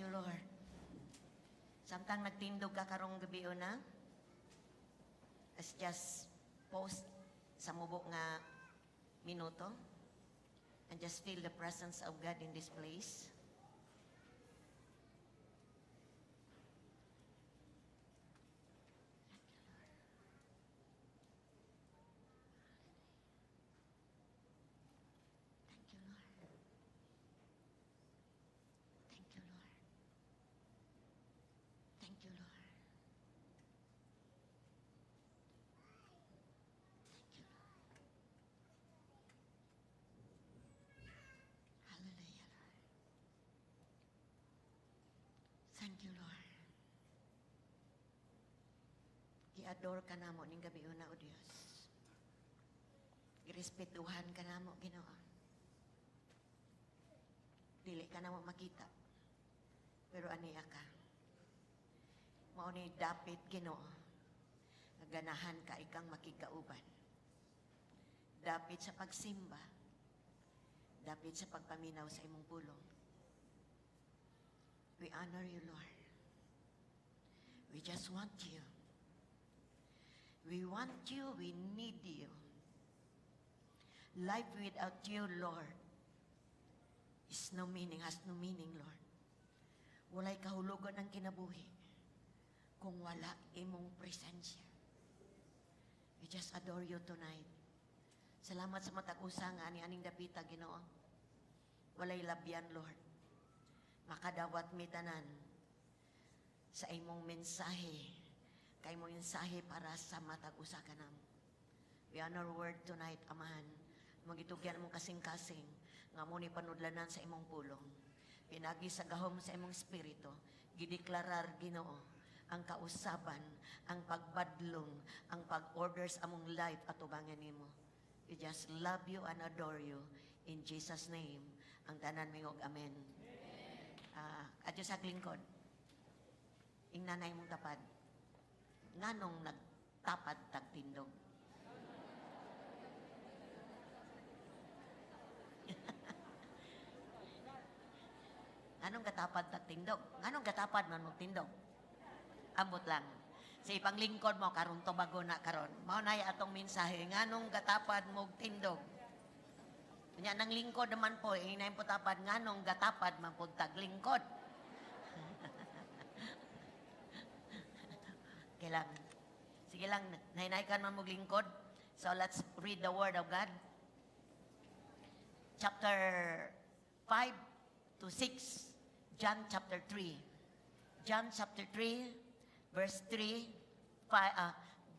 you, Lord. Samtang nagtindog ka karong gabi na, as just post sa mubok nga minuto, and just feel the presence of God in this place. Thank you, Lord. Gi-adore ka namo ning gabi una, O Dios. Girespetuhan ka namo, Ginoo. Dili ka namo makita. Pero aniya ka. Mao ni dapit, Ginoo. Ganahan ka ikang makigauban. Dapit sa pagsimba. Dapit sa pagpaminaw sa imong pulong. We honor you, Lord. We just want you. We want you. We need you. Life without you, Lord, is no meaning, has no meaning, Lord. Walay kahulugan ang kinabuhi kung wala imong presensya. We just adore you tonight. Salamat sa matag-usa nga ani-aning dapita, Ginoo. Walay labyan, Lord. Makadawat mi tanan sa imong mensahe, kay mo mensahe para sa matag-usa ka namo. We honor word tonight, Amahan. Magitugyan mong kasing-kasing nga mo ni panudlanan sa imong pulong. Pinagi sa gahom sa imong espiritu, gideklarar, Ginoo, ang kausaban, ang pagbadlong, ang pag-order sa among life at ubangan nimo. We just love you and adore you. In Jesus' name, ang tanan mingog, amen. Adyo sa lingkod, ing nanay mong tapad, nganong nagtapad tagtindog? Nganong katapad tagtindog? Nganong katapad man mong tindog? Ambot lang. Sa ipang lingkod mo, karon to bago na karon. Mao na atong mensahe, nganong katapad mong tindog? Kanya nang lingkod naman po, inayin po tapad, nganong gatapad man po taglingkod. Kailangan. Sige lang, nahinaykan man mong lingkod. So let's read the Word of God. Chapter 5 to 6. John chapter 3. John chapter 3, verse 3.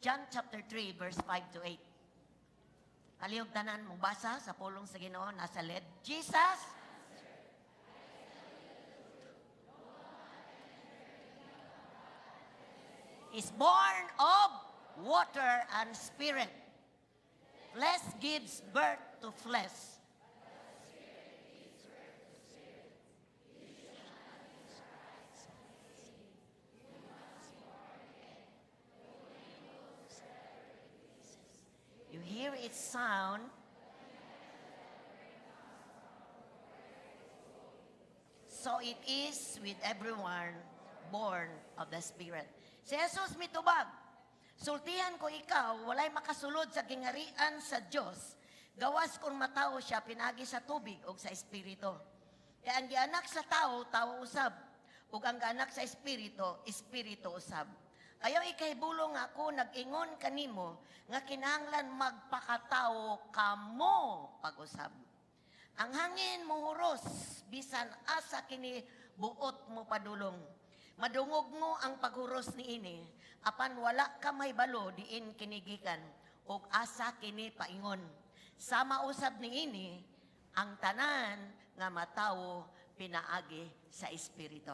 John chapter 3, verse 5 to 8. Kalihog tanan mong basa sa pulong sa Ginoo, nasa led. Jesus is born of water and spirit. Flesh gives birth to flesh. You hear its sound. So it is with everyone born of the Spirit. Si Jesus mitubag, sultihan ko ikaw, walay makasulod sa gingarian sa Diyos. Gawas kung matao siya, pinagi sa tubig o sa Espiritu. Kaya ang gianak sa tao, tao usab. Ug ang gianak sa Espiritu, Espiritu usab. Ayaw ikaibulong ako, nag-ingon kanimo, nga kinahanglan magpakatao kamo pag-usab. Ang hangin muhuros, bisan asa kini buot mo padulong. Madungog mo ang paghuros ni ini, apan wala ka may balo diin kinigikan, ug asa kini paingon. Sama usab ni ini, ang tanan nga matawo pinaagi sa Espiritu.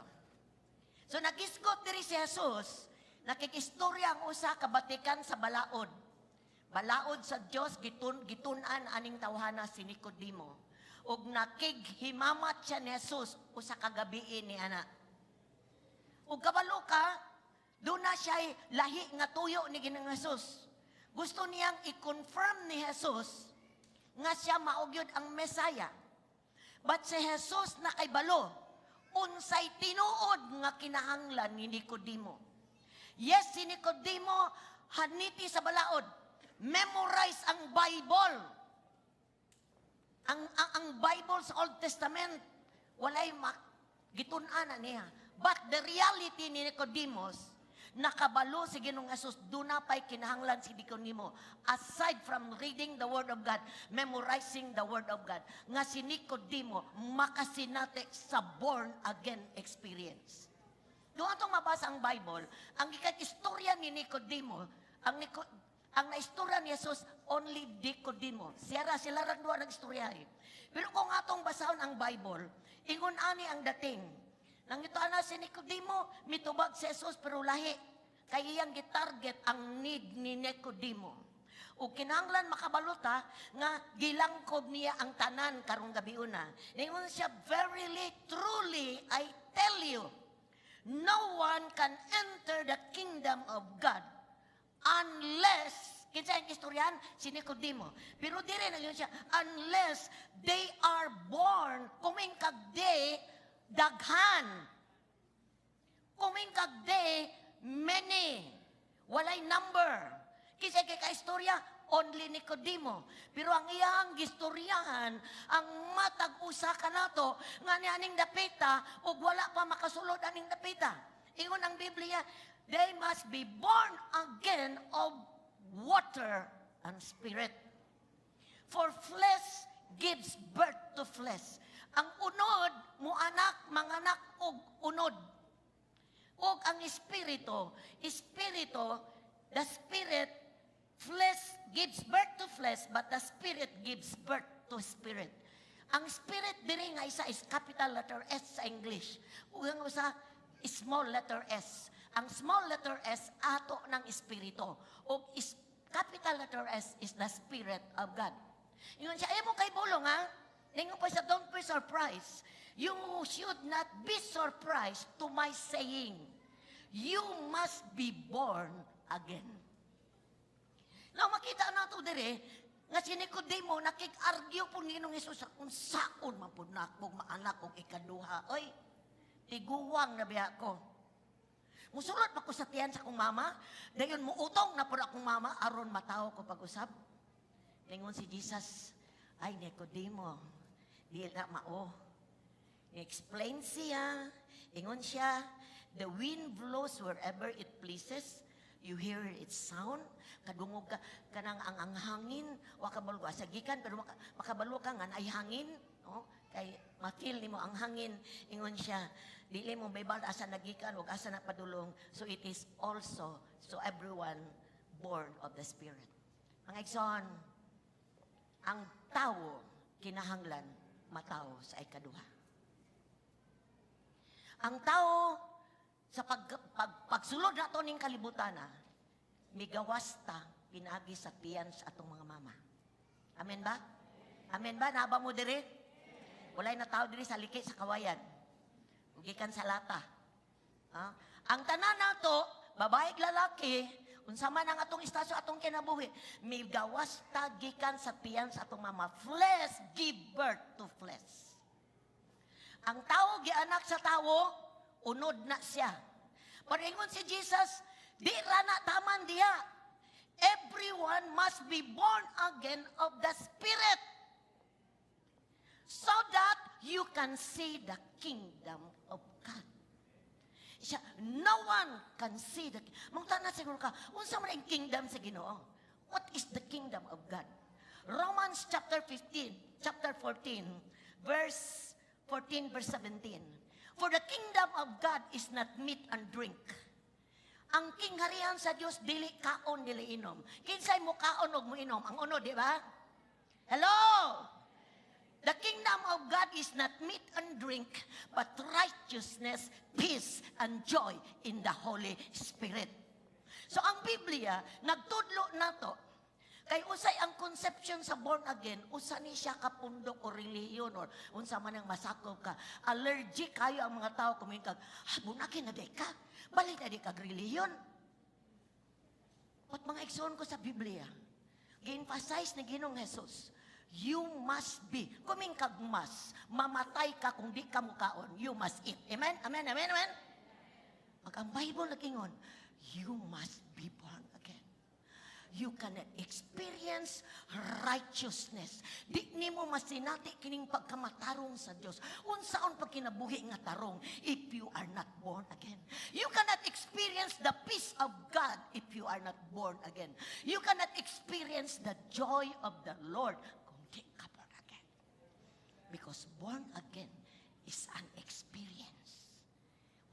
So nakisgot diri si Jesus, nakikistorya ang usa ka batikan sa balaod. Balaod sa Dios gitun-an aning tawhana si Nicodemo. Ug nakighimamat siya ni Jesus usa ka gabi ni ana. Ug kabalo ka, doon na siya lahi nga tuyo ni Ginoong Jesus. Gusto niyang i-confirm ni Jesus nga siya maugyod ang Mesaya. But si Jesus na kay balo, unsay tinuod nga kinahanglan ni Nicodemo. Yes, si Nicodemo haniti sa balaod. Memorize ang Bible. Ang Bible sa Old Testament, walay gitun-ana niya. But the reality ni Nicodemus, nakabalo si Ginoong Hesus, doon na pa'y kinahanglan si Nicodemo. Aside from reading the Word of God, memorizing the Word of God, nga si Nicodemo makasinate sa born-again experience. Doon itong mabasa ang Bible, ang istorya ni Nicodemo, ang naistorya ni Jesus, only Nicodemo. Sila ragdua nag-istoryahin. Pero kung atong basahon ang Bible, ingon ani ang dating. Nang ito ana si Nicodemo, mitubag si Jesus pero lahi. Kaya iyang gitarget ang need ni Nicodemo. O kinahanglan makabaluta nga gilangkob niya ang tanan karong gabiuna. Ingon siya, verily, truly, I tell you, no one can enter the kingdom of God unless, kinsa ang istoryan? Si Nicodemo. Pero dire na yun siya, unless they are born, kuming kagde, daghan. Kuming kagde, many. Walay number. Kinsa kay kaistorya? Only Nicodemo. Pero ang iyang gistoryahan, ang matag usa ka nato, nga ni aning dapita, ug wala pa makasulod aning dapita. Ingon ang Biblia, they must be born again of water and spirit. For flesh gives birth to flesh. Ang unod, muanak, manganak, og unod. Og ang espiritu, the spirit, flesh gives birth to flesh, but the spirit gives birth to spirit. Ang spirit diri nga isa is capital letter S sa English. Ug ang usa small letter S. Ang small letter S ato ng espiritu. O capital letter S is the Spirit of God. Yun siya, mo kay bulong ha? Ningon pa siya, don't be surprised. You should not be surprised to my saying, you must be born again. Now makita nato dire, nga si Nicodemo, nakik-argue po ni Ginoong Hesus kung saon man po na akong maanak o ikaduha. Oy, tiguwang na biya ko. Musulot pa ko sa tiyan sa akong mama. Dayon muutong na po akong mama. Aron mataw ko pag-usap. Ningon si Jesus, ay Nicodemo, di na mao. I-explain siya. Ingon siya, the wind blows wherever it pleases. You hear its sound. Kadungog ka, kanang ang hangin. Wakabalo ka sa gikan, pero makabalo ka nga ay hangin. No? Kay ma-feel nimo ang hangin. Ingon siya, dili mo may bal asa nagikan ug asa napadulong. So it is also so everyone born of the Spirit. Mga igsoon, ang tao kinahanglan matawo sa ikaduha. Ang tao sa pagsulod nato ning kalibutan migawas ta pinagi sa tiyan sa atong mga mama. Amen ba? Amen ba? Naba mo diri? Walay na tao diri sa liki sa kawayan. Gikan sa lata. Ang tanan nato, babae lalaki, unsa man ang atong istasyo atong kinabuhi, migawas ta gikan sa tiyan sa atong mama. Flesh give birth to flesh. Ang tao gianak sa tao, unod na siya. Paringon si Jesus, di ra na taman diha. Everyone must be born again of the Spirit, so that you can see the kingdom of God. Siya, no one can see the kingdom. Mungtana siguro ka, unsa man ang kingdom sa Ginoo? What is the kingdom of God? Romans chapter 14, verse 14, verse 17. For the kingdom of God is not meat and drink. Ang kingharian sa Dios dili kaon dili inom. Kinsay mo kaon og mo inom? Ang uno, di ba? Hello! The kingdom of God is not meat and drink, but righteousness, peace, and joy in the Holy Spirit. So ang Biblia, nagtudlo na to, kay usay ang conception sa born again, usa ni siya kapundok o reliyon or unsa man ang masakop ka. Allergic kayo ang mga tao kumingkag, bunakin na di ka, balik na di kag reliyon. At mga igsoon ko sa Biblia, gi-emphasize ni Ginoong Hesus, You must be. Kuming kag mas. Mamatay ka kung di ka mukaon. You must eat. Amen? Amen? Amen? Amen? Pag ang Bible nagingon, you must be born again. You cannot experience righteousness. Di nimo masinati kining pagkamatarong sa Dios. Unsaon pag kinabuhi nga tarong if you are not born again? You cannot experience the peace of God if you are not born again. You cannot experience the joy of the Lord kung di ka born again. Because born again is an experience.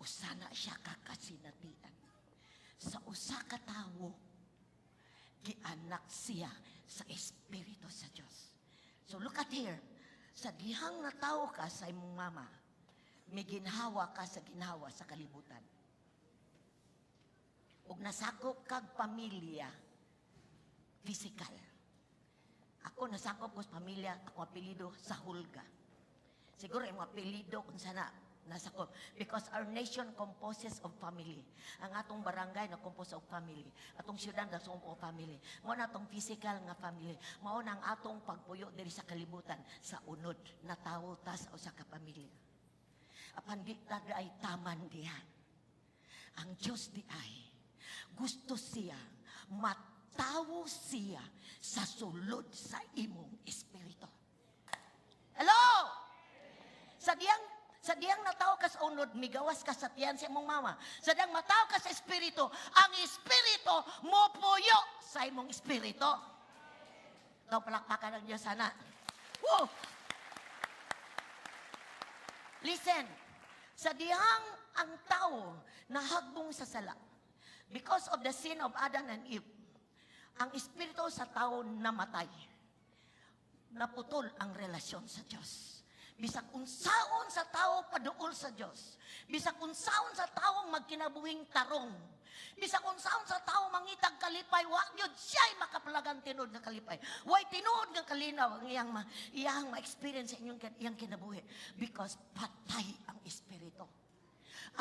Usana siya kakasinatian. Sa usa ka tawo, gianak siya sa Espiritu sa Diyos. So look at here. Sa dihang natawo ka sa imong mama, may ginhawa ka sa ginhawa sa kalibutan. Ug nasakop kag pamilya, physical. Ako nasakop ko sa pamilya, ako apelido sa Hulga. Siguro yung apelido kung sana nasakop. Because our nation composes of family. Ang atong barangay na compose of family. Atong syudad na of family. Mao na atong physical nga family. Mao na ang atong pagpuyo diri sa kalibutan sa unod na tawo ta sa usa ka pamilya. Apan di taga ay taman diha. Ang Dios di ay gusto siya matawo siya sa sulod sa imong espiritu. Hello! Sa diyang nataw ka sa unod, migawas ka sa tiyan sa imong mama. Sa diyang mataw ka sa espiritu, ang espiritu mo puyo sa imong espiritu. Ikaw palakpakan ng Diyos sana. Woo! Listen, sa diyang ang tao nahagbong sa sala, because of the sin of Adam and Eve, ang espiritu sa tao namatay. Naputol ang relasyon sa Diyos. Bisag unsaon sa tao paduol sa Dios. Bisag unsaon sa tao magkinabuhing tarong. Bisag unsaon sa tao mangitag kalipay, wa gyud siya'y makapalagan tinud nga kalipay. Way tinud nga kalinaw ang iyang ma-experience sa iyang kinabuhi because patay ang espiritu.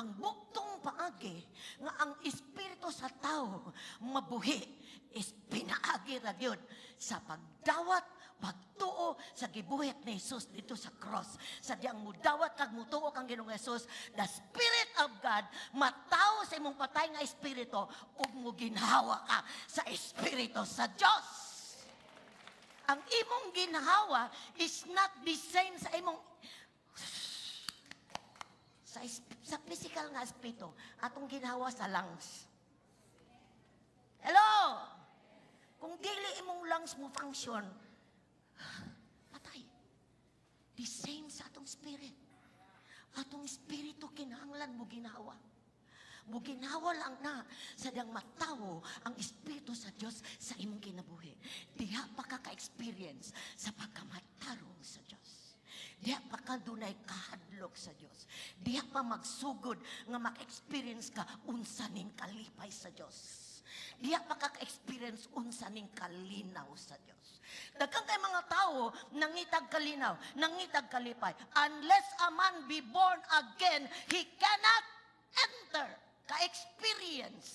Ang buktong paagi nga ang espiritu sa tao mabuhi is pinaagi ra gyud sa pagdawat pagtuo sa gibuhat ni Jesus dito sa cross. Sa diyang mudawat kag mutuo kang Ginoong Jesus, the Spirit of God mataw sa imong patay nga espiritu ug mo ginhawa ka sa espiritu sa Dios. Ang imong ginhawa is not the same sa imong sa physical nga espiritu. Atong ginhawa sa lungs. Hello? Kung dili imong lungs mo function, patay. The same sa atong spirit. Atong espiritu kinahanglan mo ginawa. Mo ginawa lang na sa diyang matawo ang espiritu sa Diyos sa imong kinabuhi. Diha pa ka-experience sa pagkamatarong sa Diyos. Diha pa ka dunay kahadlok sa Diyos. Diha pa magsugod nga maka-experience ka unsa ning kalipay sa Diyos. Diya pa kaka-experience unsa ning kalinaw sa Dios. Daghang kay mga tao nangitag kalinaw, nangitag kalipay. Unless a man be born again, he cannot enter ka-experience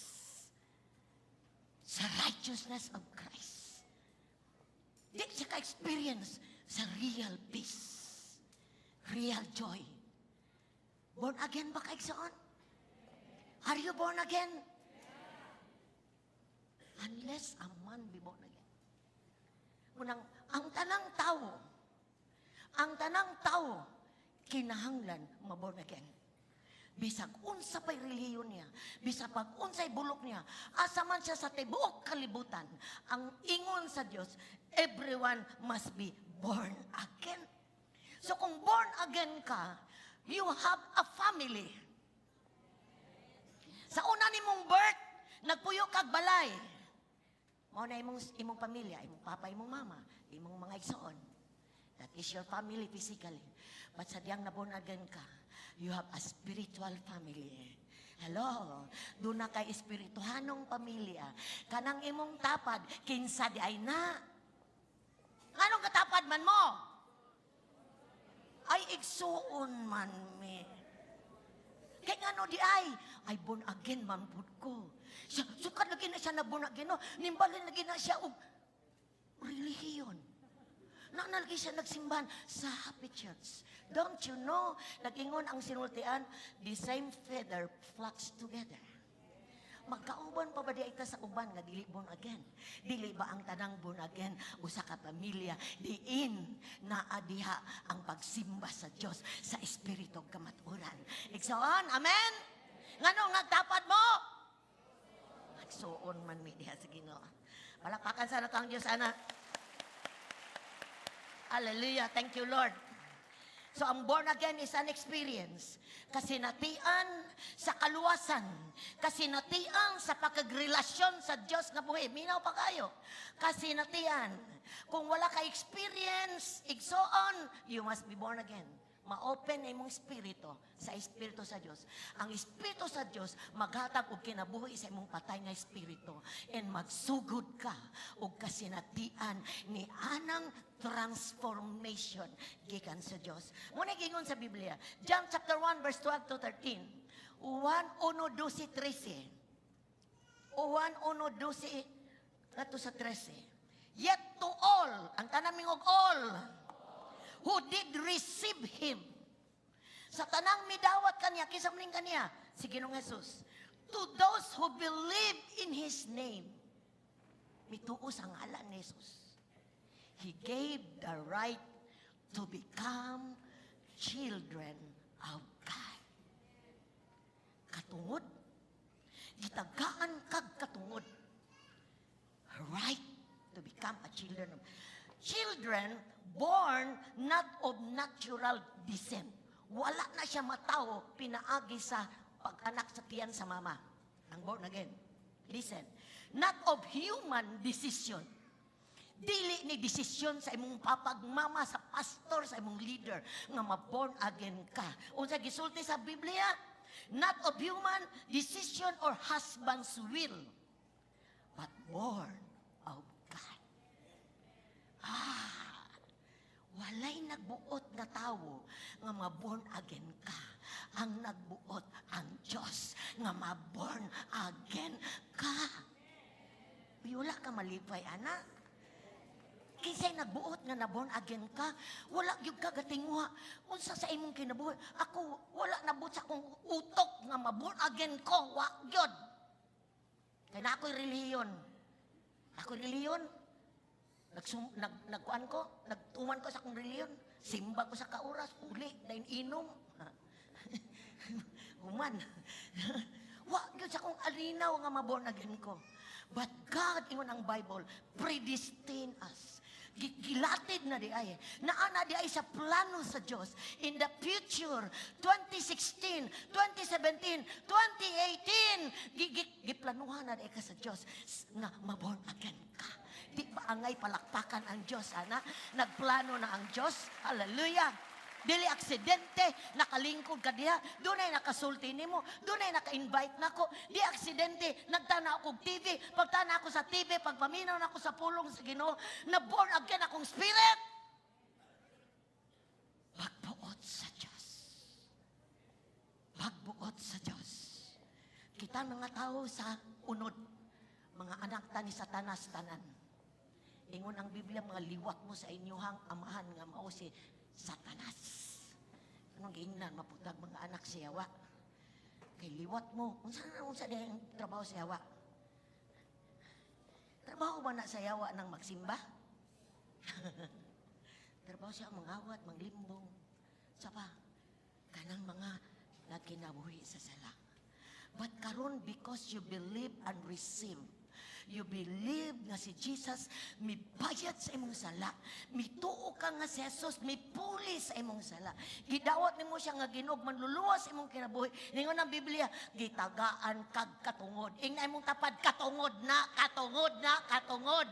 sa righteousness of Christ. Di siya ka-experience sa real peace, real joy. Born again ba kaigsoon? Are you born again? Unless a man be born again. Unang, ang tanang tao, kinahanglan ma-born again. Bisag unsa pa'y reliyon niya, bisag pag unsay bulok niya, asa man siya sa tibuok kalibutan, ang ingon sa Dios, everyone must be born again. So kung born again ka, you have a family. Sa una nimong birth, nagpuyo kag balay. Mao na imong pamilya, imong papa, imong mama, imong mga igsoon. That is your family physically. But sa diyang na-born again ka, you have a spiritual family. Hello? Doon na kay espirituhanong pamilya. Kanang imong tapad, kinsa di ay na. Anong katapad man mo? Ay igsuon man me. Kaya nga no di ay born again man pud ko. Sukad lagi na siya na born again, no? Nimbalin lagi na siya og relihiyon. Nalagi siya nagsimbahan sa Happy Church. Don't you know, nag-ingon ang sinultian, the same feather flocks together. Magkauban pa ba di ita sa uban nga dili born again? Dili ba ang tanang born again usa ka pamilya diin na adiha ang pagsimba sa Dios sa espiritu kamaturan. Igsoon, amen. Ngano nagtapad mo? Nagsuon man mi diha sa Ginoo. Palakpakan sa natang Dios ana. Hallelujah. Thank you, Lord. So, ang born again is an experience. Kasinatian sa kaluwasan. Kasinatian sa pagkagrelasyon sa Diyos nga buhi. Minaw pa kayo. Kasinatian. Kung wala ka experience, igsoon, you must be born again. Ma-open imong espiritu sa espiritu sa Dios. Ang espiritu sa Dios maghatag og kinabuhi sa imong patay nga espiritu and magsugod ka og kasinatian ni anang transformation gikan sa Dios. Muna gingon sa Biblia, John chapter 1 verse 12 to 13. 1 uno 12 13. 1 uno 12 ato sa 13. Yet to all, ang tanaming og all who did receive Him. Sa tanang midawat kaniya, kisa maning kaniya, si Ginoong Jesus. To those who believe in His name, mituos ang ngalan ni Jesus. He gave the right to become children of God. Katungod, gitagaan kag katungod. Right to become a children of God. Children born not of natural descent. Wala na siya matao, pinaagi sa pag-anak sa tiyan sa mama. Ang born again. Listen. Not of human decision. Dili ni desisyon sa imong papag mama, sa pastor, sa imong leader, nga ma-born again ka. Unsa gisulti sa Biblia? Not of human decision or husband's will, but born of God. Walay nagbuot na tawo nga ma-born again ka. Ang nagbuot ang Diyos nga ma-born again ka. Wala ka malipay, anak. Kinsay nagbuot nga na-born again ka, wala gyud ka gatingwa. Unsa sa imong kinabuhi? Ako, wala nabut sa akong utok nga ma-born again ko. Wa gyud. Kaya na ako'y relihiyon. Ako'y relihiyon. Nagkuan ko, nagtuman ko sa akong reliyon, simba ko sa kauras, uli, dahin inom. Human. Wag yun sa akong alinaw nga ma-born again ko. But God, ingon ang Bible, predestined us. Gilatid na di ay. Naana di ay sa plano sa Diyos. In the future, 2016, 2017, 2018, giplanuhan na di ka sa Diyos na ma-born again ka. Di ba angay palakpakan ang Diyos, ana? Nagplano na ang Diyos. Hallelujah. Dili aksidente, nakalingkod ka diha, dunay nakasulti nimo, dunay naka-invite nako. Di aksidente, nagtana ako TV, pagtana ako sa TV, pagpaminaw na ako sa pulong sa Ginoo, na born again akong spirit. Pagbuot sa Diyos. Pagbuot sa Diyos. Kita mga tao sa unod, mga anak ta ni Satanas tanan. Ingon ang Biblia, mga liwat mo sa inyuhang amahan nga mao si Satanas. Anong giingnan, maputag mga anak si Yawa. Kay liwat mo, unsa din ang trabaho si Yawa? Trabaho ba na sa Yawa ng magsimba? Trabaho siya mangawat, manglimbong. Sapa, kanang mga nagkinabuhi sa sala. But karon, because you believe and receive, you believe nga si Jesus mibayad sa imong sala. Mituo ka nga si Jesus mipuli sa imong sala. Gidawat nimo siya nga Ginoo manluluwas imong kinabuhi. Ningon ang Biblia, gitagaan kag katungod. Ingna imong tapad katungod na, katungod na, katungod.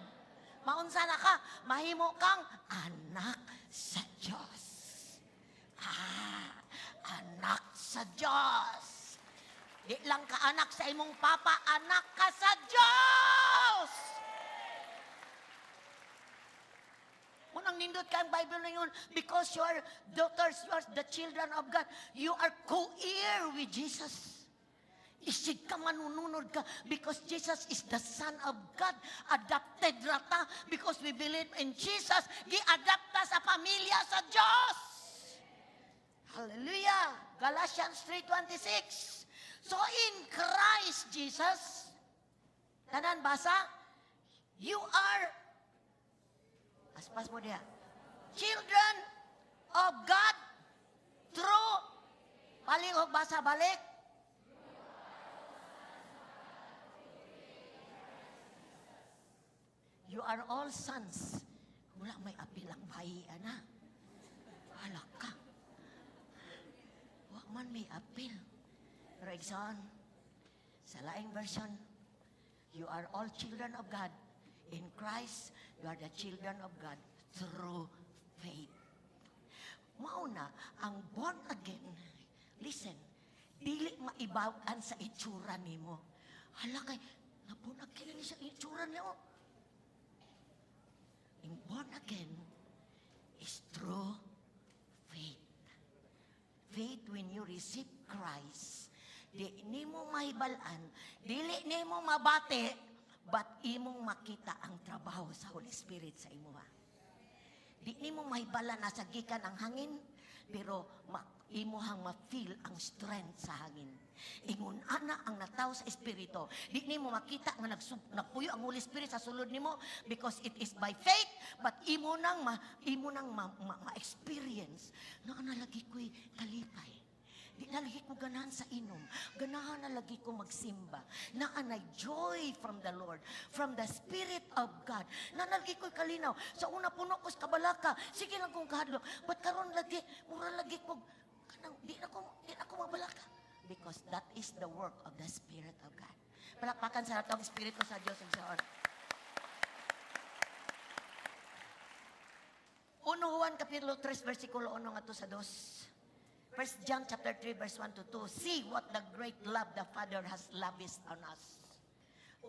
Maunsa na ka? Mahimo kang anak sa Dios. Anak sa Dios. Di lang ka anak sa imong papa, anak ka sa Diyos! Unang nindot ka ang Bible na yun, because you are daughters, you are the children of God, you are co-heir with Jesus. Isig ka, manununod ka, because Jesus is the Son of God. Adopted rata, because we believe in Jesus. Gi-adapta sa pamilya sa Diyos. Hallelujah. Galatians 3:26. So in Christ Jesus, tanan basa, you are, aspas mo diya, children of God through, palihog basa balik, you are all sons. Wala may apil ang bayi, ana. Wala ka. Wala man may apil. Pero exon, sa laing version, you are all children of God. In Christ, you are the children of God through faith. Mauna, ang born again, listen, dili maibawaan sa itsura nimo. Hala kay, na-born again ni sa itsura niyo. In born again is through faith. Faith when you receive Christ. Di nimo mahibalaan, dili nimo mabate, but imong makita ang trabaho sa Holy Spirit sa imuha. Di nimo mahibala na sa gikan ang hangin, pero imuhang ma-feel ang strength sa hangin. Ingon ana ang nataw sa Espiritu. Di nimo makita nga nagpuyo ang Holy Spirit sa sulod nimo because it is by faith, but imo nang ma-experience na analagi ko'y kalipay. Di na lagi ko ganahan sa inom. Ganahan na lagi ko magsimba. Na anay joy from the Lord, from the Spirit of God. Na lagi ko'y kalinaw. Sa una puno ko sa kabalaka, sige lang kong kahadlo. Ba't karon lagi, mura lagi ko, di na ko mabalaka. Because that is the work of the Spirit of God. Palakpakan sa natong Espiritu sa Diyos ang saon. 1 Juan Kapitulo 3, versikulo 1 nga to sa 2. 1 John chapter 3, verse 1 to 2. See what the great love the Father has lavished on us.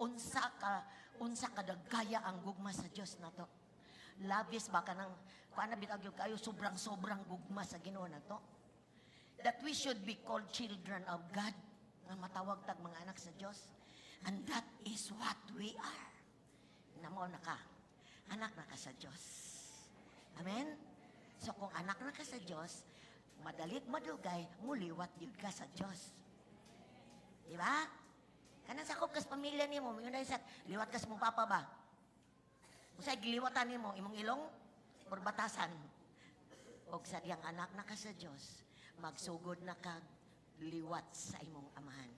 Unsa ka dagaya ang gugma sa Diyos na to. Lavish ba ka ng, paano bitag yung kayo, sobrang gugma sa Ginoo na to. That we should be called children of God. Na matawag tag mga anak sa Diyos. And that is what we are. Namo na ka. Anak na ka sa Diyos. Amen? So kung anak na ka sa Diyos, madalit madugay, muliwat yun ka sa Diyos. Diba? Kanang sakop kas pamilya ni mo, yun na isa, liwat kas mong papa ba? Usay giliwatan ni mo, imong ilong, or batasan. O sa diyang anak na ka sa Diyos, magsugod na ka, liwat sa imong amahan.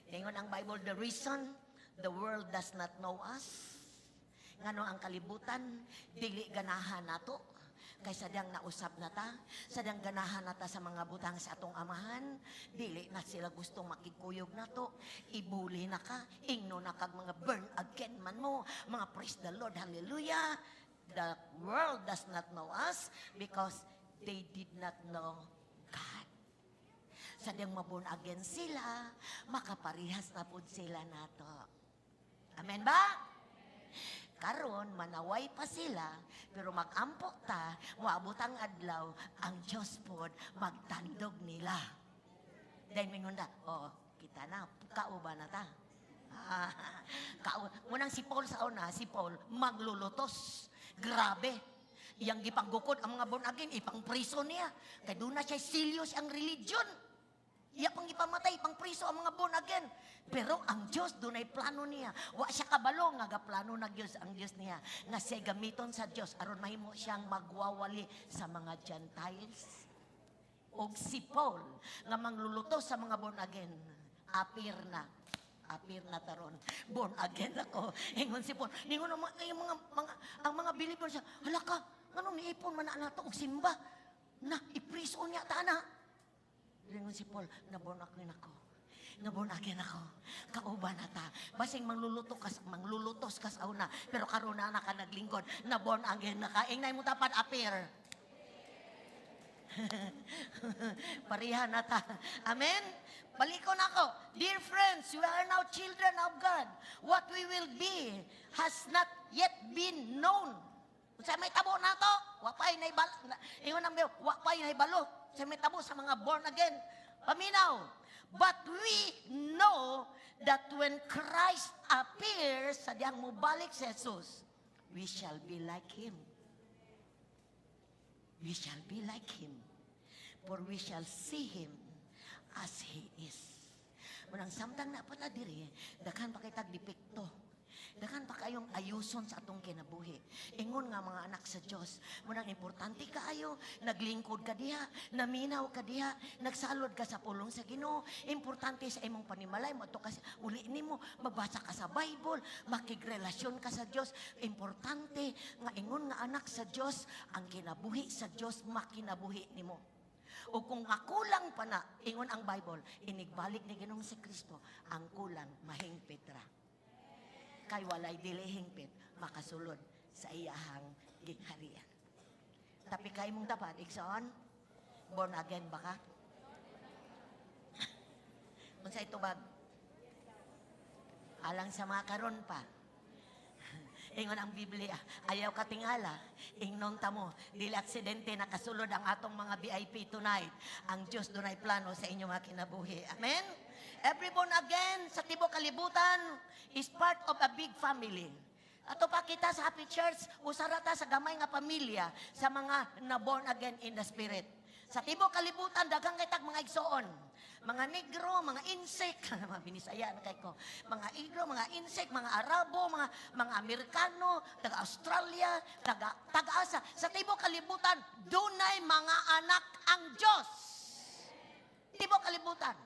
Ngayon ang Bible, the reason the world does not know us, ngano ang kalibutan, dili ganahan nato, kay sadyang nausap na ta, sadyang ganahan na ta sa mga butang sa atong amahan, dili na sila gustong makikuyog na to, ibuli na ka, ingno na kag mga burn again man mo, mga praise the Lord, hallelujah. The world does not know us because they did not know God. Sadyang maborn again sila, makaparihas na po sila nato. Amen ba? Karon manaway pa sila, pero mag-ampok ta, moabot ang adlaw, ang Diyos pod magtandog nila. Dahil mingon na, kita na, kauba na ta. Munang si Paul sa una, si Paul maglulutos. Grabe. Iyang gipanggukod ang mga born again, ipang priso niya. Kaya doon na siya serious ang religion. Iya pang ipamatay, pang priso ang mga born again. Pero ang Diyos, doon ay plano niya. Wa siya kabalo, nga plano na Diyos ang Diyos niya. Nga siya gamiton sa Diyos, aron mahimo siyang magwawali sa mga Gentiles. O si Paul, nga mangluluto sa mga born again, apir na taron. Born again ako. Ingon si Paul. Ningon ang mga believers siya, hala ka, anong niipon man na ito og simba? Na, ipriso niya ta na. Lingon si Paul, naborn again ako. Kauban na ta. Basing manglulutos ka sa una, pero karuna na ka naglingkod, naborn again na ka. Ingnay mo tapad appear. Parihan na ta. Amen? Balikon ako. Dear friends, we are now children of God. What we will be has not yet been known. Sa may tabo na to, wapay na ibalo. Sa may tabo sa mga born again. Paminaw. But we know that when Christ appears, sa diyang mubalik si Jesus, we shall be like Him. We shall be like Him. For we shall see Him as He is. Munang samtang na pala diri, daghan pa kitag dipekto. Daghan pa kayong ayuson sa atong kinabuhi. Ingon nga mga anak sa Dios, munang importante kaayo, naglingkod ka diha, naminaw ka diha, nagsalod ka sa pulong sa Ginoo. Importante sa imong panimalay mo to kasi uli nimo magbasa ka sa Bible, makigrelasyon ka sa Dios. Importante nga ingon nga anak sa Dios, ang kinabuhi sa Dios makinabuhi nimo. O kung akulang pa na, ingon ang Bible, inigbalik ni Ginoong si Kristo, ang kulang mahingpit ra. Kay walay dili hingpit, makasulod sa iyahang gingharian. Tapi kay mong dapat, igsoon, born again ba ka? Unsa ito bag? Alang sa mga karon pa. Ingon ang Biblia, ayaw ka tingala, ingnon ta mo, dili aksidente nakasulod ang atong mga VIP tonight. Ang Diyos dunay plano sa inyong mga kinabuhi. Amen? Every born again sa tibok kalibutan is part of a big family. Ato pa kita sa Happy Church, usarata sa gamay nga pamilya sa mga na born again in the Spirit. Sa tibok kalibutan, daghang kitag mga igsoon. Mga Negro, mga insect, mga Binisaya na kay ko. Mga Igro, mga insect, mga Arabo, mga Amerikano, taga-Australia, taga-asa. Sa tibok kalibutan, dunay mga anak ang Diyos. Tibok kalibutan.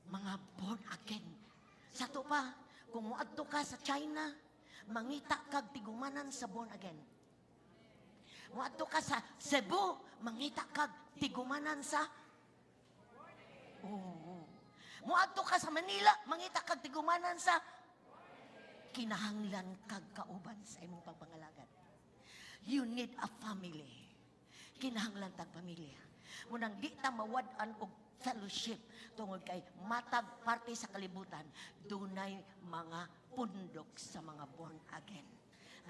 Mga born again. Sa to pa, kung muadto ka sa China, mangita kag tigumanan sa born again. Muadto ka sa Cebu, mangita kag tigumanan sa Muadto ka sa Manila, mangita kag tigumanan sa kinahanglan kag kauban sa imong pagpangalagan. You need a family. Kinahanglan tag pamilya. Munang di ta mawad-an og fellowship tungod kay matag parte sa kalibutan, dunay mga pundok sa mga born again.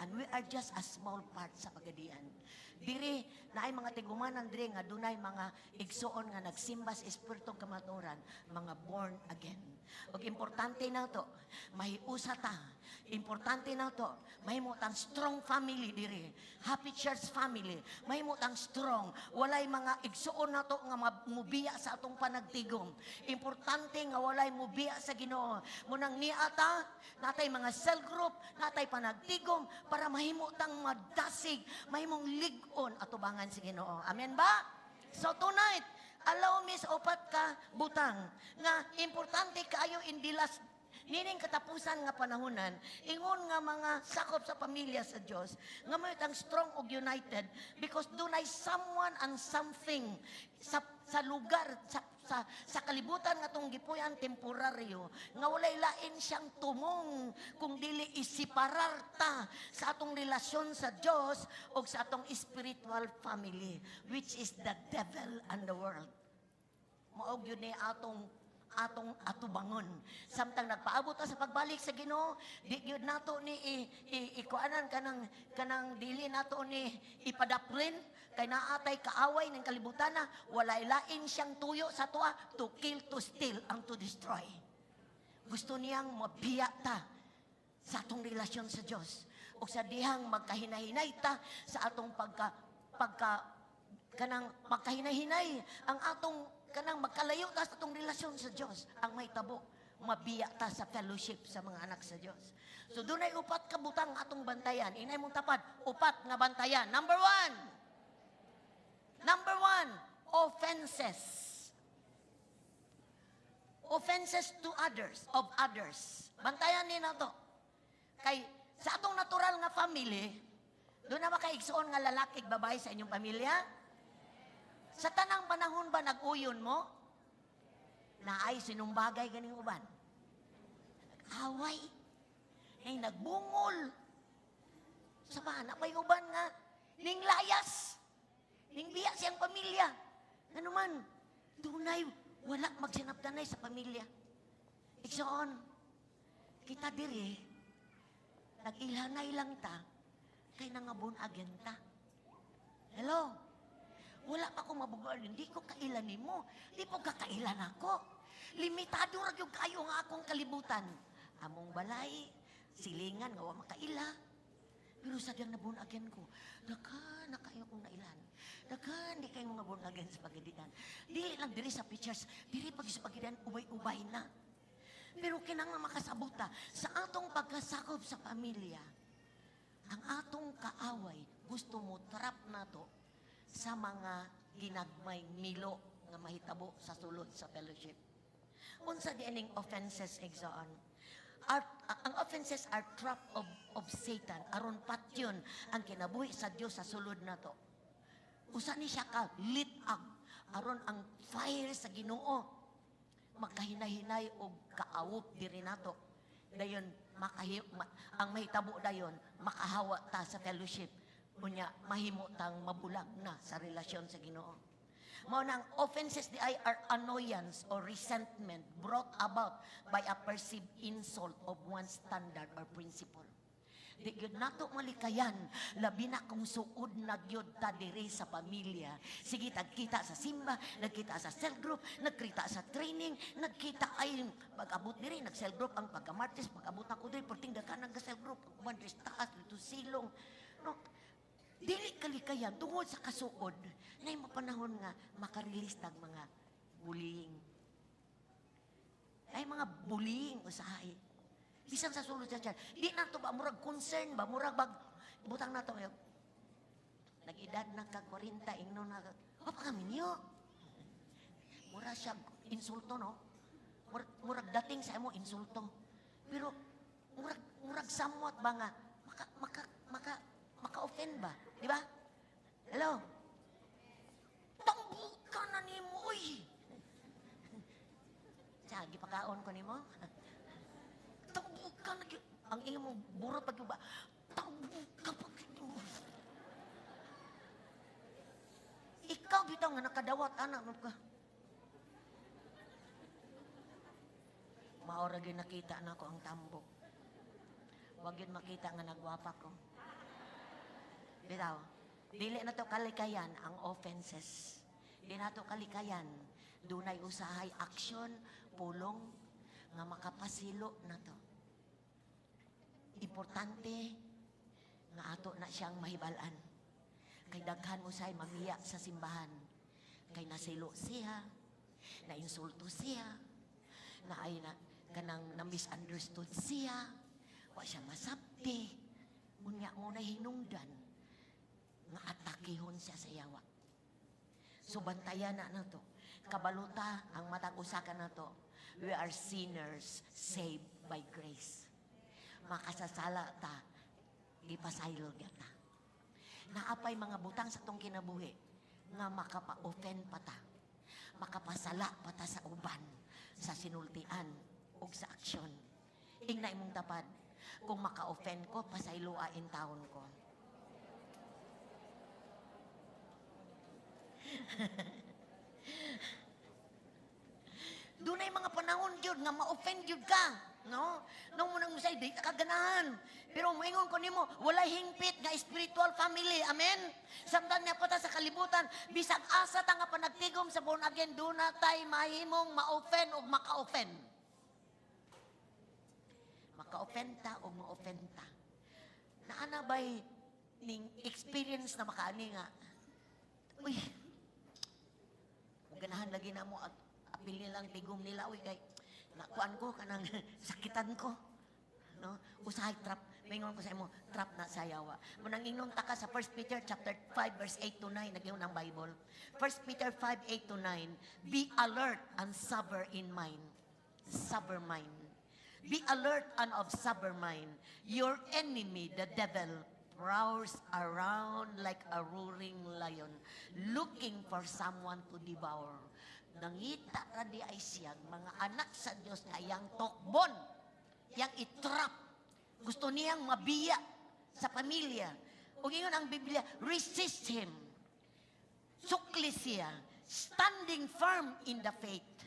And we are just a small part sa pagadian. Diri na ay mga tigumanan diri nga dunay mga igsoon nga nagsimba sa espiritong kamaturan, mga born again. Ug importante na to, mahiusa ta. Importante na to, mahimo tang strong family diri. Happy Church family, mahimo tang strong. Walay mga igsoon na to nga mubiya sa atong panagtigom. Importante nga walay mubiya sa Ginoo. Munang niata, natay mga cell group, natay panagtigom para mahimo tang madasig, mahimong lig-on atubangan sa Ginoo. Amen ba? So tonight, allow me sa upat ka butang nga importante kaayo in the last nining katapusan nga panahonan, ingon nga mga sakop sa pamilya sa Dios nga may tang strong og united because dunay someone and something sa lugar sa kalibutan nga tong gipuyan temporaryo nga walay lain siyang tumong kung dili isiparar ta sa atong relasyon sa Dios o sa atong spiritual family, which is the devil and the world. Maog yun ni atong atubangon. Samtang nagpaabot ta sa pagbalik sa Ginoo, di gyud nato ni ikuanan kanang dili nato ni ipadaprin kay naatay kaaway ng kalibutan na walay lain siyang tuyo sa tuwa to kill, to steal, and to destroy. Gusto niyang mabiya ta sa atong relasyon sa Dios o sa dihang magkahinahinay ta sa atong kanang magkahinahinay ang atong kanang magkalayo ta sa atong relasyon sa Dios, ang may tabo mabiya ta sa fellowship sa mga anak sa Dios. So dunay upat ka butang atong bantayan. Inay mong tapad, upat nga bantayan. Number one, offenses. Offenses to others, of others. Bantayan ni na to. Kay sa atong natural nga family, doon na makaigsoon nga lalaki ug babae sa inyong pamilya. Sa tanang panahon ba nag-uyon mo? Na ay sinumbagay ganing uban. Nag-away. Ay nagbungol. Sa mana pa'y uban nga. Ning layas. Ning biya siyang pamilya. Ano man, dunay, wala magsinapdanay sa pamilya. Iksoon, kita diri, nag-ilhanay lang ta, kay nangabon agenta. Hello? Wala pa ko mabugal, hindi ko kailan nimo. Di po kakailan ako. Limitado ra gyud kayo nga akong kalibutan. Among balay, silingan nga wa makaila. Pero sadyang nabunagyan ko, na kayo kong nailan. Di kayo mga bunagyan sa pagadidan. Dili lang diri sa pictures, diri pag sa pagadidan, ubay-ubay na. Pero kinang makasabuta, sa atong pagkasakop sa pamilya, ang atong kaaway, gusto mo trap na to sa mga ginagmay milo nga mahitabo sa sulod sa fellowship. Unsa di aning offenses exaan? Ang offenses are trap of Satan. Aron patyon ang kinabuhi sa Dios sa sulod na to. Usa ni siya ka lit up aron ang fire sa Ginoo magkahinay-hinay og kaawop diri nato. Dayon ang mahitabo dayon makahawa ta sa fellowship. Unya mahimo tang mabulag na sa relasyon sa Ginoo. Mao nang offenses di ay are annoyance or resentment brought about by a perceived insult of one's standard or principle. Di gyud nato malikayan labi na kung suod na gyud ta diri sa pamilya. Sige tagkita sa simba, nagkita sa cell group, nagkita sa training, nagkita ay pag-abot diri nag cell group ang pagka-martes, pag-abot ako diri perting daghan nga cell group, uban diri sa taas dito silong. No, dili kalikayan tungod sa kasuod na yung panahon nga makarelease tag mga bullying. Ay mga bullying usahay. Bisan sa sulod sa tiyan. Di na to ba murag concern ba murag bag butang na to nag-edad na ka 40 ingnon na pa kami niyo. Mura siya insulto no. Murag dating sa imo insulto. Pero murag somewhat ba nga maka-offend ba? Di ba? Hello? Tambukan na ni mo, uy! Sagi, pakaon ko ni mo? Tambukan na, ang iyo mo, buro pag ba? Tambukan pag mo. Ikaw bitaw nga nakadawat, anak mo ka. Maora gyud nakita na ko ang tambok. Wag yun makita nga nagwapa ko. Bitaw, dili na to kalikayan ang offenses. Di na to kalikayan. Dunay usahay aksyon, pulong, nga makapasilo na to. Importante nga ato na siyang mahibalan. Kay daghan mo say mamiya sa simbahan. Kay nasilo siya, na-insulto siya, na ay kanang na-misunderstood siya, wa siya masabti, unya mo na hinungdan, nga atakihon siya sa yawa. So bantayan na to. Kabaluta ang matag usakan na to. We are sinners saved by grace. Makasasala ta, gipasaylo ta. Naapay mga butang sa tong kinabuhi nga makapa-offend pa ta. Makapasala pa ta sa uban, sa sinultian o sa aksyon. Ingna imong tapad, kung maka-offend ko, pasayloain taon ko. Dunay mga panahon gyud nga ma-offend gyud ka, no? Nung munang say di ka ganahan. Pero moingon ko nimo, walay hingpit nga spiritual family. Amen. Samtang niya pata sa kalibutan, bisag asa ta nga panagtigom sa born again, do na tay mahimong ma-offend o maka-offend. Maka-offend ta o ma-offend ta. Naana ba'y ning experience na makaani nga, uy, ganahan lagi na mo at apil nilang tigom nila, uy, kay nakuan ko kanang sakitan ko, no? Usahay trap, maingon ko sa imo, trap na sa yawa. Munang ingnon ta ka sa 1 Peter chapter 5 verse 8 to 9, nagyon ang Bible. 1 Peter 5, 8 to 9, be alert and sober in mind. Sober mind. Be alert and of sober mind. Your enemy, the devil, prowls around like a roaring lion, looking for someone to devour. Nangita ra di ay siyang mga anak sa Dios nga yang tokbon, yang itrap. Gusto niyang mabiya sa pamilya. Ug ingon ang Biblia, resist him. Sukli siya, standing firm in the faith.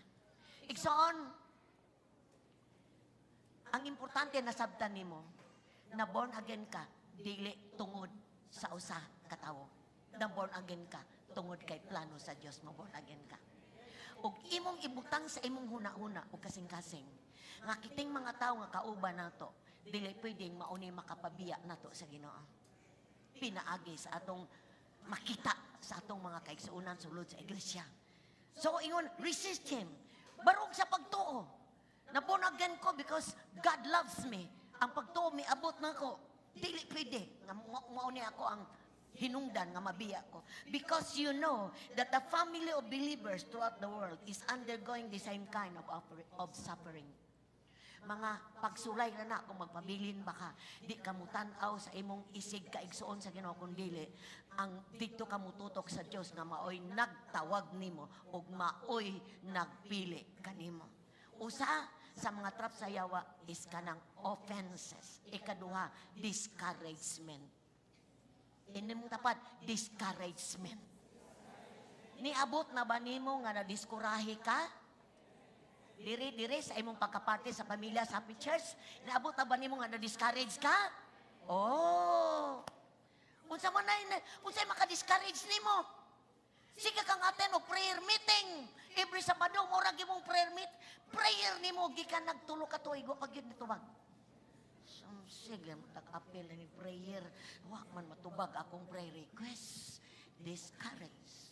Igsoon, ang importante na sabtan nimo, na born again ka, dili tungod sa usa ka tawo. Na born again ka tungod kay plano sa Dios mo born again ka. Ug imong ibutang sa imong huna-huna ug kasing-kasing nga kiting mga tawo nga kauban nato dili pwedeng mauni makapabiya nato sa Ginoo. Pinaagi sa atong makita sa atong mga kaigsuonan sulod sa iglesia. So ingon, resist him. Barog sa pagtuo. Napunagyan ko because God loves me. Ang pagtuo mi abot na ko. Dili pwede nga mauni ako ang hinungdan nga mabiya ko. Because you know that the family of believers throughout the world is undergoing the same kind of suffering. Mga pagsulay na kung magpabilin ba ka, di ka mutanaw sa imong isig kaigsuon sa Ginoo kun dili ang dito ka mututok sa Dios nga maoy nagtawag nimo ug maoy nagpili kanimo. Usa sa mga trap sa yawa is kanang offenses. Ikaduha, discouragement. Inimong tapat, discouragement. Niabot na ba nimo nga nadiskurahi ka? Diri sa imong pagkaparte sa pamilya sa Happy Church, naabot na ba nimo nga na-discourage ka? Oh. Unsa man unsay maka-discourage nimo? Sige kang attend og prayer meeting. Every Sabado mo ra gimong prayer nimo gikan nagtulo ka tuig wa pagyud nitubag. Sige mo tag-appeal ni prayer, wa man matubag akong prayer request. Discourage.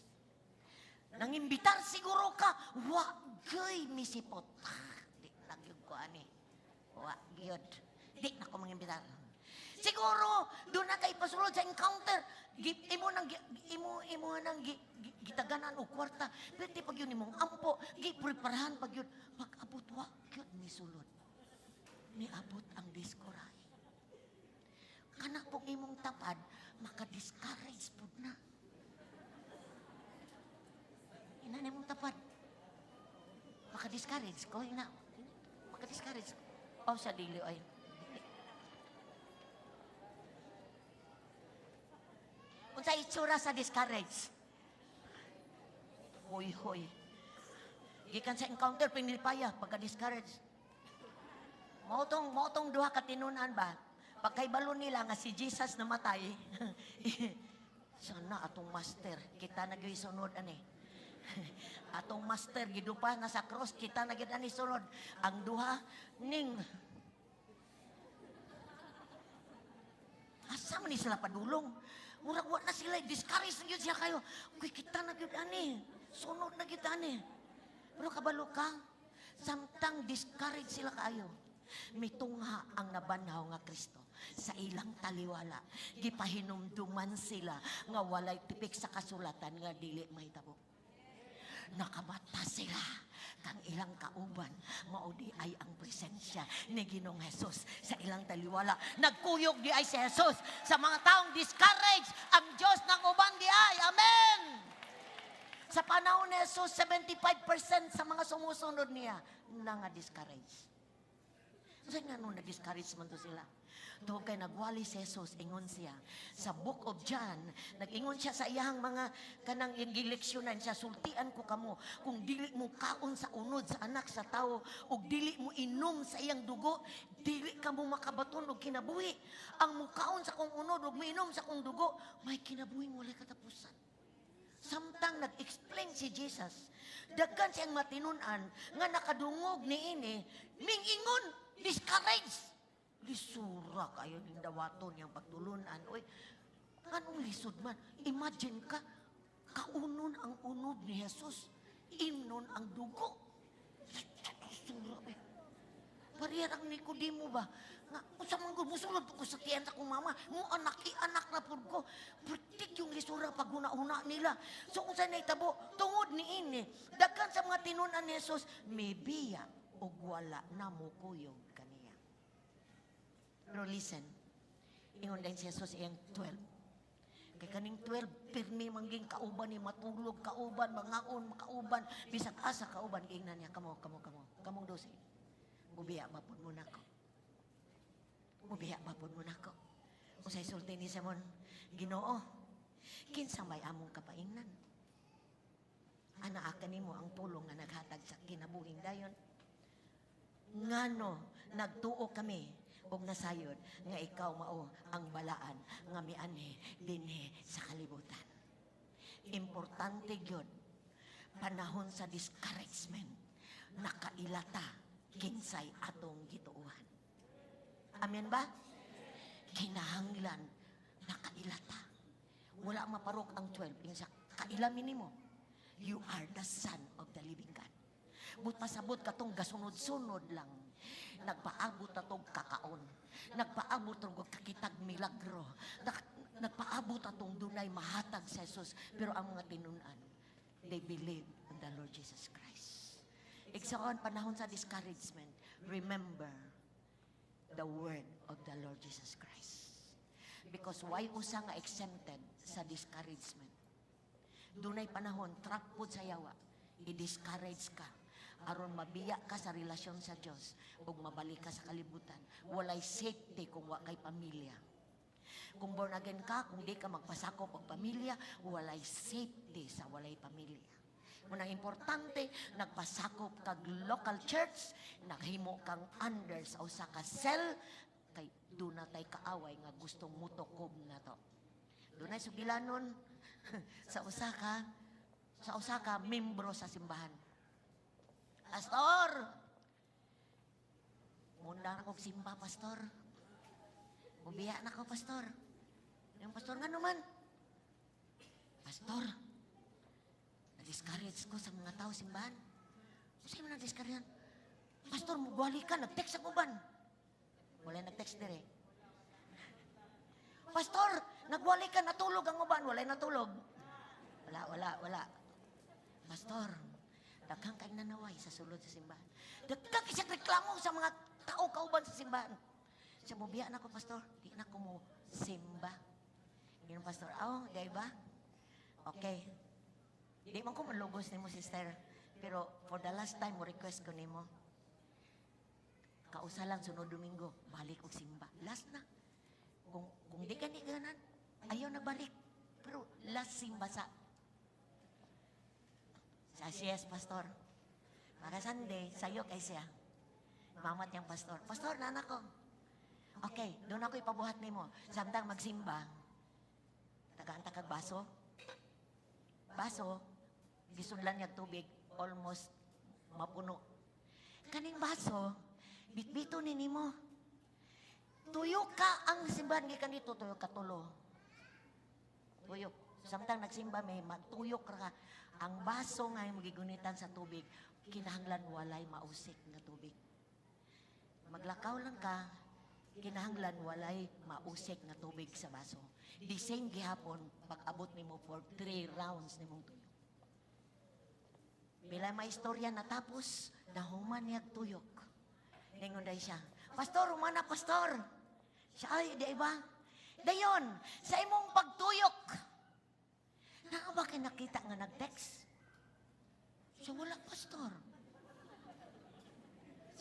Nangimbitar siguro ka, wa gay misipot. Di na gyud ko ani. Wa gyud. Di na ko mangimbitar. Siguro doon na kay pasulod sa encounter, imo nang gitaganan og kwarta. Pwede pag yun imong ampo, gipreparahan pag yun. Pag-abot wa gyud ni sulod. Niabot ang diskuray. Kana pong imong tapad, maka-discourage pud na. Ina mong tapad. Maka-discourage ko, ina. Maka-discourage. O sa dili, ay. Unsa itsura sa discourage? Hoy. Gikan sa encounter, pinilipaya, pagka-discourage. Mautong duha katinunan ba? Pagkaibalo nila nga si Jesus namatay, sana atong master, kita nag-isunod ani. Atong master gidupa nga sa cross kita na gid ani sunod ang duha ning asa man ni sila padulong murag wa na sila discourage na gyud siya kayo kuy kita na gyud ani sunod na gid ani pero kabalo ka samtang discourage sila kaayo mitungha ang nabanhaw nga Kristo sa ilang taliwala gipahinumduman sila nga walay tipik sa kasulatan nga dili mahitabo. Nakabata sila kang ilang kauban maudi ay ang presensya ni Ginoong Hesus sa ilang taliwala. Nagkuyog di ay si Hesus sa mga taong discouraged ang Diyos ng uban di ay. Amen! Sa panahon ni Hesus, 75% sa mga sumusunod niya nga discouraged. Saan nga nung na-discourage man to sila? Tuwag kay nagwali si Jesus, ingon siya. Sa Book of John, nag-ingon siya sa iyang mga kanang gileksyonan siya, sultian ko kamo, kung dili mo kaon sa unod sa anak sa tao, o dili mo inom sa iyang dugo, dili ka mo makabaton og kinabuhi. Ang mukaon sa kong unod, o miinom sa kong dugo, may kinabuhi mo walay katapusan. Samtang nag-explain si Jesus, daghan siyang matinunan nga nakadungog ni ini, mingingon, discouraged. Lisura kayo ng dawaton yung pagtulunan. Uy, anong lisod man? Imagine ka, kaunon ang unod ni Jesus, imnon ang dugo. Lisura eh. Pariyar ang Nicodemo ba? Nga, sa mga gumusulod ko sa tiyan sa kong mama, mo anak na po ko. Pratik yung lisura pag una-una nila. So kung saan naitabo, tungod ni ini, daghan sa mga tinunan ni Jesus, may biya o wala na mo kuyog kaniya. Pero listen, ingon din si Jesus iyang 12. Kay kaning 12, pirmi mangging kauban ni matulog, kauban, mangaon, makauban, bisag asa kauban, giingnan niya, kamong 12. Mubiya mapod mo nako. Mubiya mapod mo nako. Usay sulti ni Simon, Ginoo, kinsa may among kapaingnan? Anaa kanimo ang pulong nga naghatag sa kinabuhing dayon. Ngano nagtuo kami og nasayod nga ikaw mao ang balaan nga mianhi dinhi sa kalibutan. Importante gyud panahon sa discouragement nakailata kinsay atong gituuhan. Amen ba? Kinahanglan nakailata. Wala maparok ang 12 insa kailamin nimo. You are the son of the living God. But pasabot katong gasunod-sunod lang. Nagpaabot atong kakaon. Nagpaabot atong kakitag milagro. Nagpaabot atong dunay mahatag sa Jesus. Pero ang mga tinunan, they believe in the Lord Jesus Christ. Igsaon panahon sa discouragement, remember the word of the Lord Jesus Christ. Because why usa nga exempted sa discouragement? Dunay panahon, trap po sa yawa, i-discourage ka, aron mabiya ka sa relasyon sa Diyos, ug mabalik ka sa kalibutan. Walay safety kung wa kay pamilya. Kung born again ka, kung di ka magpasakop og pamilya, walay safety sa walay pamilya. Munang importante, nagpasakop kag local church, naghimo kang under sa usa ka cell, kay doon na tay kaaway nga gustong mutokob na to. Doon ay sugilanon sa usa ka membro sa simbahan. Pastor! Munda na kong simba, pastor. Mubiya na ko, pastor. Yung pastor nga naman. Pastor, na-discourage ko sa mga tao simbahan. Kasi mo na-discourage yan? Pastor, mugwali ka, nag-text ako ban. Wala nag-text dire. Pastor, nagwali ka, natulog ang uban. Wala natulog. Wala. Pastor, daghang kay nanaway sa sulod sa simbahan. Daghang isang reklamo sa mga tao kauban sa simbahan. Siya mo, biya na ko, pastor. Di na ko mo simba. Yung pastor, di ba? Okay. Di man ko malugos ni mo, sister. Pero for the last time, mo request ko ni mo. Kausa lang sunod Domingo, balik og simba. Last na. Kung di ka ni ganan, ayaw na balik. Pero last simba sa yes, pastor. Para Sunday, sayo kay siya. Mamat yung pastor. Pastor, nana ko. Okay, doon ako ipabuhat ni mo. Samtang magsimba, tagaan kag baso. Baso, gisudlan niya tubig, almost mapuno. Kaning baso, bitbito ni mo. Tuyo ka ang simbahan gikan dito, tuyo ka tulo. Tuyo. Samtang nagsimba may matuyok ka. Ang baso nga yung magigunitan sa tubig, kinahanglan walay mausik na tubig. Maglakaw lang ka, kinahanglan walay mausik na tubig sa baso. The same gihapon, pag-abot nimo for 3 rounds nimong tuyo. Bila may istorya natapos, nahuman niya tuyok. Ningon day siya, Pastor, humana pastor. Siya, ay, di ba? Dayon, sa imong pagtuyok, na ba kayo nakita nga nag-text? Siya, wala pastor.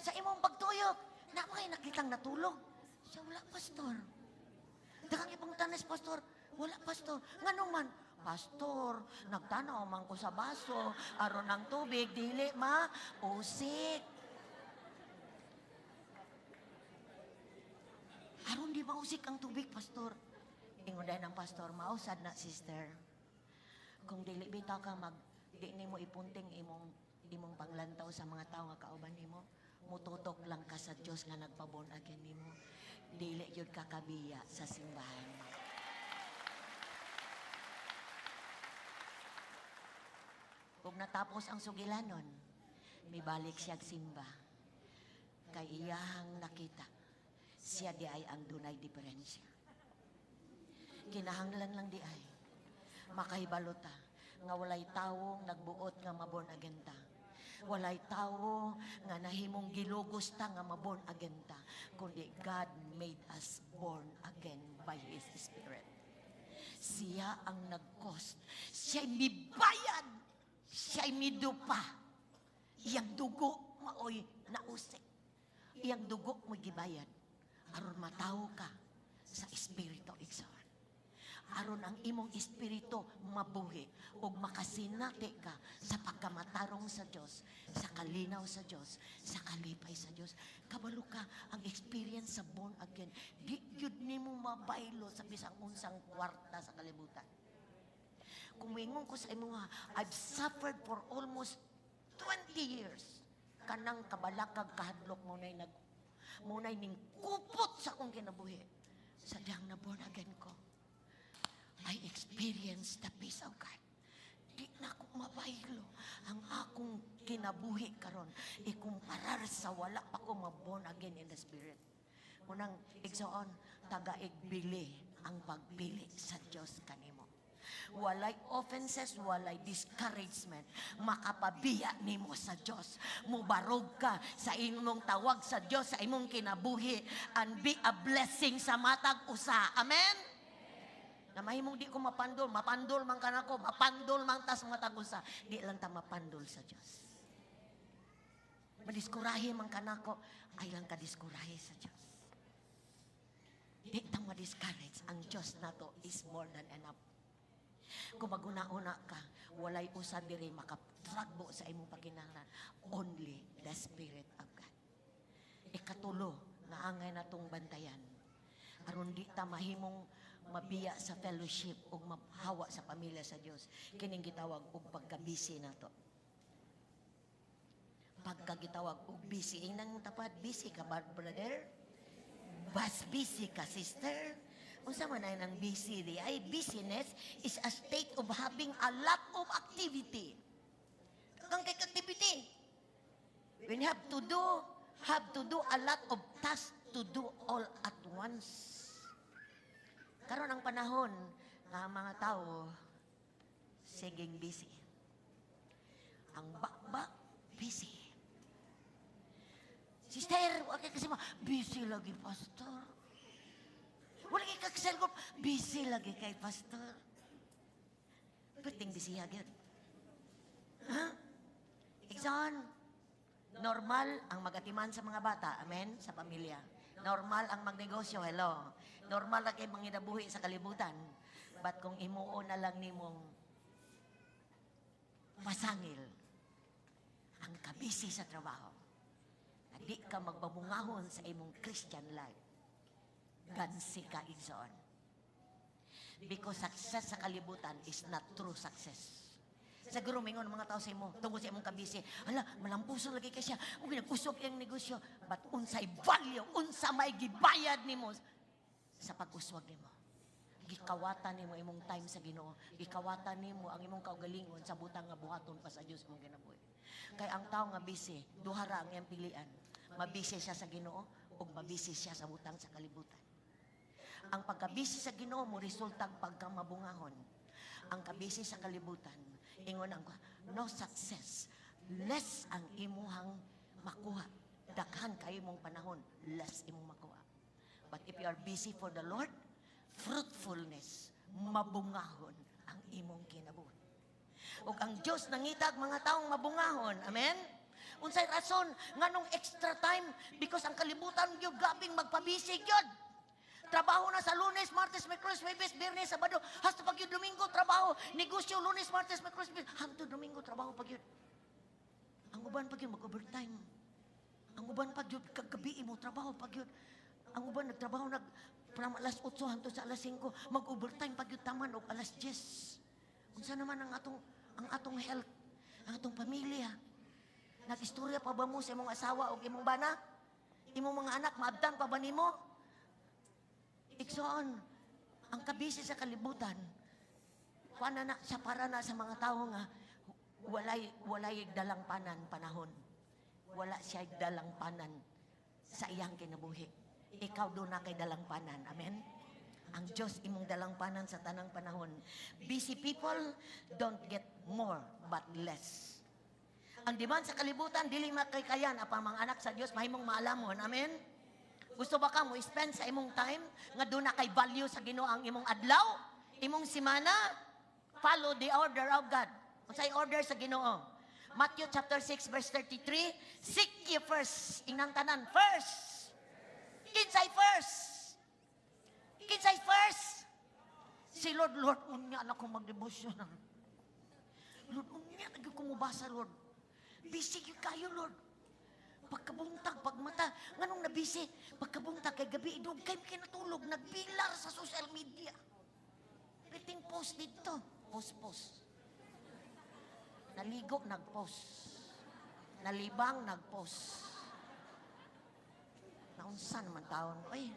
Sa imong pagtuyok, na ba kayo nakitang natulog? Siya, wala pastor. Dagang ibang tanis, pastor. Wala pastor. Nga naman, pastor, nagtanaw man ko sa baso, aron ng tubig, dili usik. Aron di mausik ang tubig, pastor. Ingon dahil ng pastor, mausad na, sister. Kung dili bitaw ka di nimo ipunting imong panglantaw sa mga tao nga kauban nimo, mututok lang ka sa Dios nga nagpabon again nimo. Dili yun kakabiya sa simbahan. Kung natapos ang sugilanon, may balik siya simba. Kay iyahang nakita, siya di ay ang dunay diferensya. Kinahanglan lang di ay makahibalota nga walay tawong nagbuot nga maborn again ta. Walay tawo nga nahimong gilugos ta nga maborn again ta, kundi God made us born again by His Spirit. Siya ang nag-cost. Siya'y mibayad. Siya'y midupa. Iyang dugo maoy nausik. Iyang dugo mo gibayad. Aron matawo ka sa Espiritu igsoon. Aron ang imong espiritu mabuhi ug makasinati ka sa pagkamatarong sa Dios, sa kalinaw sa Dios, sa kalipay sa Dios. Kabalo ka ang experience sa born again. Di gyud nimo mabaylo sa bisang unsang kwarta sa kalibutan. Kumingon ko sa imo nga, I've suffered for almost 20 years. Kanang kabalakag kahadlok mo na'y ning kupot sa akong kinabuhi. Sadyang na born again ko. I experienced the peace of God. Di na ako mabaylo ang akong kinabuhi karon ikumparar sa wala pa ko ma-born again in the Spirit. Unang igsoon, taga-igbili ang pagpili sa Diyos kanimo. Walay offenses, walay discouragement. Makapabiya nimo sa Diyos. Mubarog ka sa imong tawag sa Diyos, sa imong kinabuhi, and be a blessing sa matag usa. Amen? Na mahimong di ko mapandol man ka na ko, mapandol man ta sa matag usa. Di lang ta mapandol sa Diyos. Madiskurahe man ka na ko, ay lang ka diskurahe sa Diyos. Di ta ma-discourage. Ang Diyos na to is more than enough. Kung maguna-una ka, walay usa diri makatragbo sa imong pagkinahanglan. Only the Spirit of God. Ikatulo, nga angay natong bantayan. Aron di ta mahimong mabiya sa fellowship o mahawa sa pamilya sa Dios. Kining gitawag og pagka-busy nato. Pagkagitawag og busy. Inang tapad, busy ka ba, brother? Bas busy ka, sister? Unsa man ay nang busy di ay busyness is a state of having a lot of activity. Kang kay activity. When you have to do a lot of tasks to do all at once. Karon ang panahon nga mga tao siging busy. Ang bakba busy. Sister, wag kasi busy lagi, pastor. Wala kay kag-cellphone, busy lagi kay pastor. Puting busy agad. Ha? Ikson, normal ang magatiman sa mga bata, amen, sa pamilya. Normal ang magnegosyo, hello. Normal lang kay manginabuhi sa kalibutan. But kung imuo na lang nimong masangil ang kabisi sa trabaho, di ka magbabungahon sa imong Christian life, gansi ka igsoon. Because success sa kalibutan is not true success. Siguro mingon mga tao sa imo, tungkol sa imong kabisi, hala, malampuso lagi ka siya, o ginagusog yung negosyo, but unsay value, unsa may gibayad nimo sa pag-uswag nimo. Gikawatan nimo imong time sa Ginoo, gikawatan nimo ang imong kaugalingon sa butang nga buhaton pa sa Dios mong ginabuhi. Kay ang tao nga busy, duha ra ang iyang pilian. Mabisi siya sa Ginoo o mabisi siya sa butang sa kalibutan. Ang pagkabisi sa Ginoo mo resultang pagkamabungahon. Ang kabisi sa kalibutan, ingon ang no success, less ang imuhang makuha. Daghan kayo mong panahon, less imong makuha. But if you are busy for the Lord, fruitfulness, mabungahon ang imong kinabuhi. Ug ang Dios nangitag mga taong mabungahon. Amen? Unsay rason nganong extra time? Because ang kalibutan gyud gabing magpabisi gyud. Trabaho na sa Lunes, Martes, Miyerkules, Huwebes, Biyernes, Sabado, hasta pag yun Domingo trabaho. Negosyo Lunes, Martes, Miyerkules, hangtod Domingo trabaho pag yun. Ang uban pag yun mag-overtime. Ang uban pag yun kagabi mo trabaho pag yun. Ang uban nagtrabaho from alas 8 hangtod sa alas 5, mag-overtime pag yun taman o alas 10. Unsa naman ang atong health, ang atong pamilya? Nag-istorya pa ba mo sa imong asawa o imong bana? Imong mga anak, maabdan pa ba nimo? Iksoon, ang kabisi sa kalibutan, kuana na siya para na sa mga tao nga, walay dalang panahon. Wala siya dalang panan sa iyang kinabuhi. Ikaw doon na kay dalang panan. Amen? Ang Diyos imong dalang panan sa tanang panahon. Busy people don't get more but less. Ang demand sa kalibutan, dili makikayan apang mga anak sa Diyos, mahimong maalamon. Amen? Gusto ba ka mo spend sa imong time nga doon na kay value sa Ginoo ang imong adlaw, imong simana? Follow the order of God. Unsay order sa Ginoo? Matthew chapter 6 verse 33, seek ye first, inang tanan, first. Kinsay first? Kinsay first? Si Lord, unya na ko mag-devotion. Lord, unya na ko mubasa, Lord. Busy kayo, Lord. Pagkabuntag, pagmata, nganong nabisi? Pagkabuntag, kay gabi, idog kayo kinatulog, nagbilar sa social media. Rating post dito. nagpuspos. Naligo, nagpos. Nalibang, nagpos. Naunsan man taon. Ay,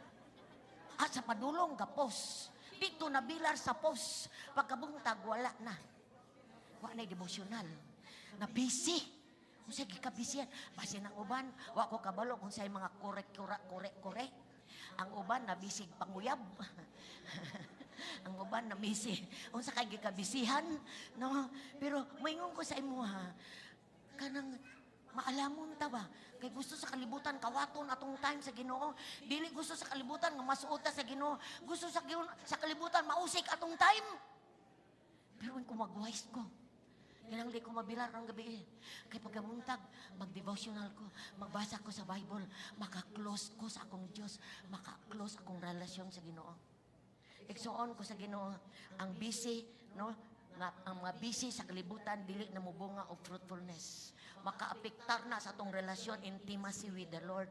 sa padulong, gapos. Dito nabilar sa pos. Pagkabuntag, wala na. Wala na devosyonal. Na busy. Kung sa'y gikabisiyan. Basi ng uban, wala ko kabalo kung sa'y mga korek. Ang uban, nabisig panguyab. Ang uban, nabisig. Kung sa kay gikabisihan. No? Pero, maingon ko sa imo ha. Kanang, maalamon ta ba? Kay gusto sa kalibutan, kawaton atong time sa Ginoo. Dili gusto sa kalibutan, nga masuota sa Ginoo. Gusto sa kalibutan, mausik atong time. Pero kung mag-wise ko, kailang di ko mabilar ang gabi. Kay pagamuntag, mag-devotional ko, magbasa ko sa Bible, maka-close ko sa akong Diyos, maka-close akong relasyon sa Ginoo. Igsuon ko sa Ginoo, ang busy, no? Ang mga busy sa kalibutan, dili na mubunga of fruitfulness. Maka-apektar na sa atong relasyon, intimacy with the Lord.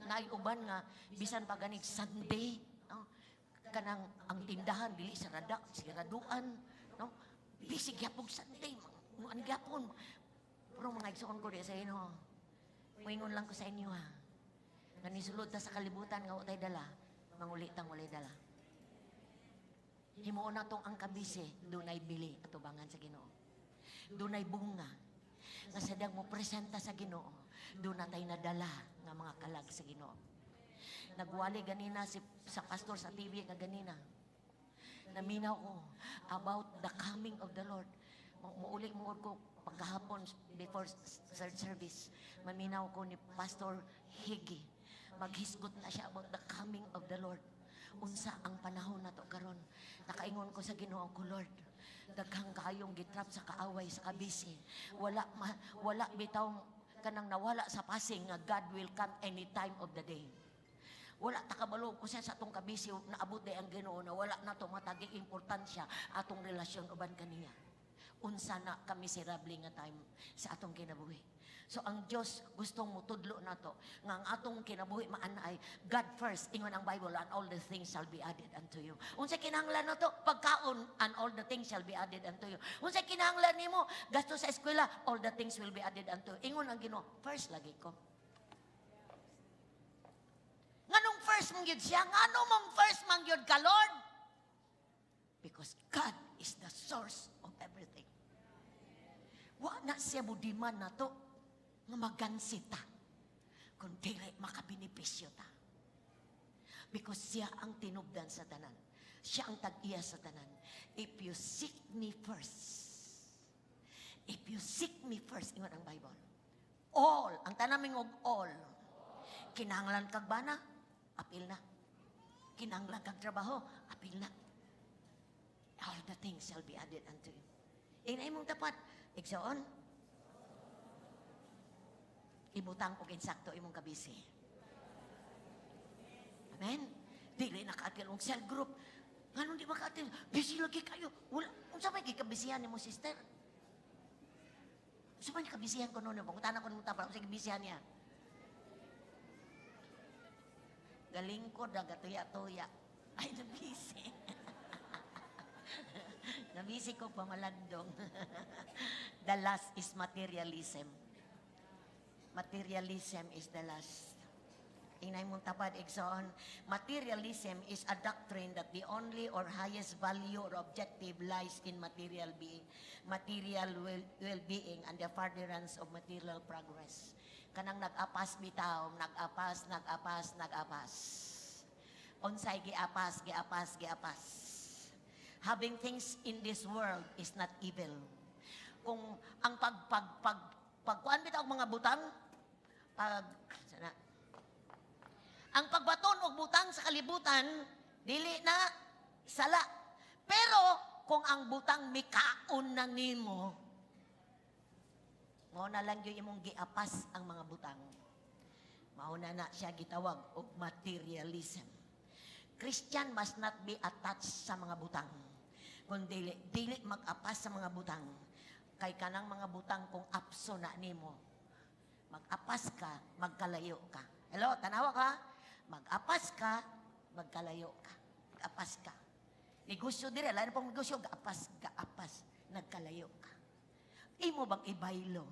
Naiuban nga, bisan pa ganig Sunday, no? Kanang ang tindahan, dili siraduan, no? Bisig yapog Sunday, ang gyapon. Pero mga igsuon ko di sa inyo, muingon lang ko sa inyo ha. Nga nisulod ta sa kalibutan, nga utay dala, mangulitang walay dala. Himuon na tong ang kabisi, dunay bili at ubangan sa Ginoo. Dunay bunga, nga sadang mo presenta sa Ginoo, doon na tayo nadala nga mga kalag sa Ginoo. Nagwali ganina sa pastor sa TV nga ganina. Naminaw ko about the coming of the Lord. Muulit mo ko pagkahapon before third service. Maminaw ko ni Pastor Higgy. Maghisgot na siya about the coming of the Lord. Unsa ang panahon na to karon. Nakaingon ko sa Ginoo ko, Lord, daghang kayong gitrap sa kaaway sa kabisi. Wala bitaw kanang nawala sa passing nga God will come any time of the day. Wala takabalo ko siya sa atong kabisi na abot day ang Ginoo na wala na to matagi importansya atong relasyon uban kaniya. Unsa na kami miserable nga time sa atong kinabuhi. So ang Dios gustong mutudlo nato nga ang atong kinabuhi maanay God first, ingon ang Bible, and all the things shall be added unto you. Unsa kinahanglan nato? Pagkaon, and all the things shall be added unto you. Unsa kinahanglan nimo? Gasto sa eskwela, all the things will be added unto you. Ingon ang Ginoo, first lagi ko. Nganong first mong yun siya? Nganong mong first mong yun ka, Lord? Because God is the source of everything. Wa na siya budiman na to nga magansi ta kung dili makabinipisyo ta. Because siya ang tinubdan sa tanan. Siya ang tag-iya sa tanan. If you seek me first, ingon ang Bible. All, ang tanaming og all. Kinahanglan kag bana, apil na. Kinahanglan kag trabaho, apil na. All the things shall be added unto you. Inay mong tapat, igsoon, ibutang og insakto imong kabisi. Amen? Dili nakaatil og cell group. Nganong di makaatil? Busy lagi kayo. Wala. Unsa may gikabisihan nimo, sister? Unsa may kabisihan ko noon? Pangutana ko nung tapos, unsa gibisihan niya? Galing ko, dagatuya-tuya. Ay, nabisi. Nabisi ko pamalandong. The last is materialism. Materialism is the last. Inay mong tapad, Exxon. Materialism is a doctrine that the only or highest value or objective lies in material being, material well-being, and the furtherance of material progress. Kanang nag-apas bitaw, nag-apas. Unsay giapas. Having things in this world is not evil. Kung ang pagkuan bitaw mga butang, ang pagbaton og butang sa kalibutan, dili na sala. Pero kung ang butang mikaon na nimo, mao na lang yung imong giapas ang mga butang. Mao na siya gitawag og materialism. Christian must not be attached sa mga butang. Kung dili mag-apas sa mga butang, kay kanang mga butang kung apso na nimo, mag-apas ka, magkalayo ka. Hello, tanawa ka? Mag-apas ka, magkalayo ka. Mag-apas ka. Negosyo dire, lain pang negosyo, gaapas, nagkalayo ka. Imo bang ibaylo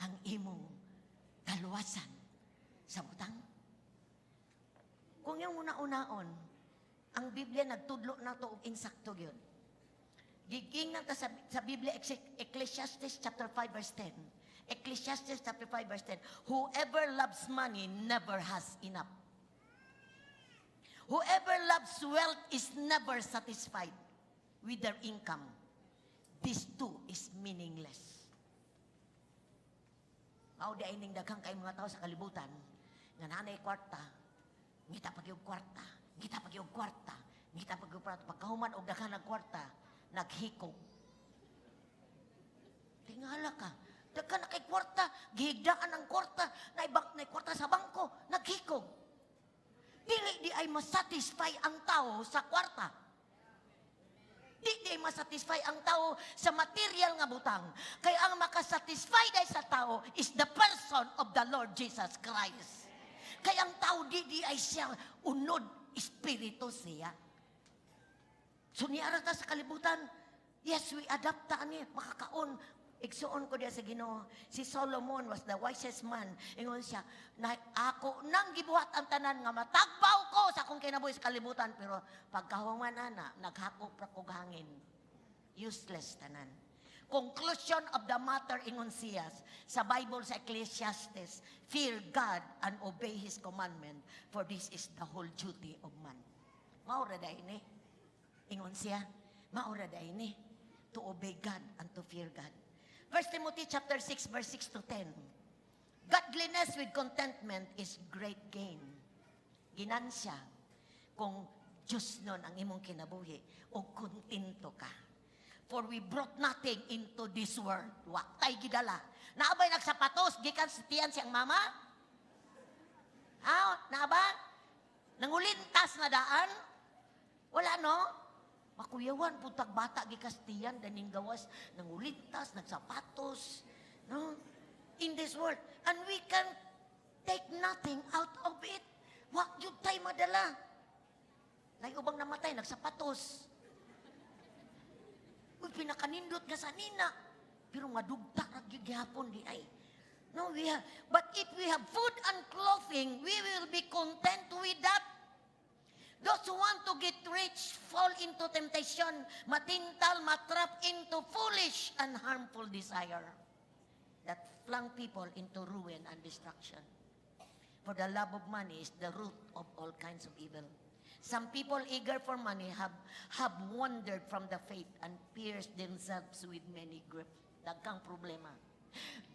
ang imong kaluwasan sa butang? Kung yung una-unaon, ang Biblia nagtudlo na to og insakto gyud. Gigingnan ta sa Biblia, Ecclesiastes chapter 5 verse 10. Ecclesiastes chapter 5 verse 10. Whoever loves money never has enough. Whoever loves wealth is never satisfied with their income. This too is meaningless. Mao di ay ning daghang kay mga tao sa kalibutan nga nanay kwarta, ngita pag yung kwarta, ngita pag yung kwarta, ngita pag yung kwarta, pagkahuman og daghang nagkwarta, naghikog. Tingala ka, daghan na kay kwarta, gihigdaan ang kwarta, nay kwarta sa bangko, naghikog. Dili di ay masatisfy ang tao sa kwarta. Di ay masatisfy ang tao sa material nga butang. Kaya ang makasatisfy dahil sa tao is the person of the Lord Jesus Christ. Kaya ang tao di ay siya unod, espiritu siya. So niara ta sa kalibutan, yes, we adapt ta ani, makakaon. Igsuon ko diya sa Ginoo, si Solomon was the wisest man. Ingon siya, na ako nang gibuhat ang tanan nga matagbaw ko sa akong kinabuhi sa kalibutan, pero pagkahuman ana, naghakop ra kog hangin. Useless tanan. Conclusion of the matter, ingon siya sa Bible sa Ecclesiastes, fear God and obey His commandment, for this is the whole duty of man. Maura da ini. Ingon siya, maura da ini, to obey God and to fear God. 1 Timothy chapter 6 verse 6 to 10. Godliness with contentment is great gain. Ginansya kung Diyos nun ang imong kinabuhi o kontento ka. For we brought nothing into this world. Waktay gidala. Naabay nagsapatos, gikan sa tiyan siyang mama? Naaba? Nangulintas na daan? Wala no? Makuyawan, putag bata, gikastiyan, daning gawas, nangulintas, nagsapatos, no? In this world. And we can take nothing out of it. Wag yun tayo madala. Lay ubang namatay, nagsapatos. Uy, pinakanindot nga sa nina. Pero madugta, nagyagihapon di ay. No, but if we have food and clothing, we will be content with that. Those who want to get rich fall into temptation, matintal, matrap into foolish and harmful desire that flung people into ruin and destruction. For the love of money is the root of all kinds of evil. Some people eager for money have wandered from the faith and pierced themselves with many griefs. Daghang problema.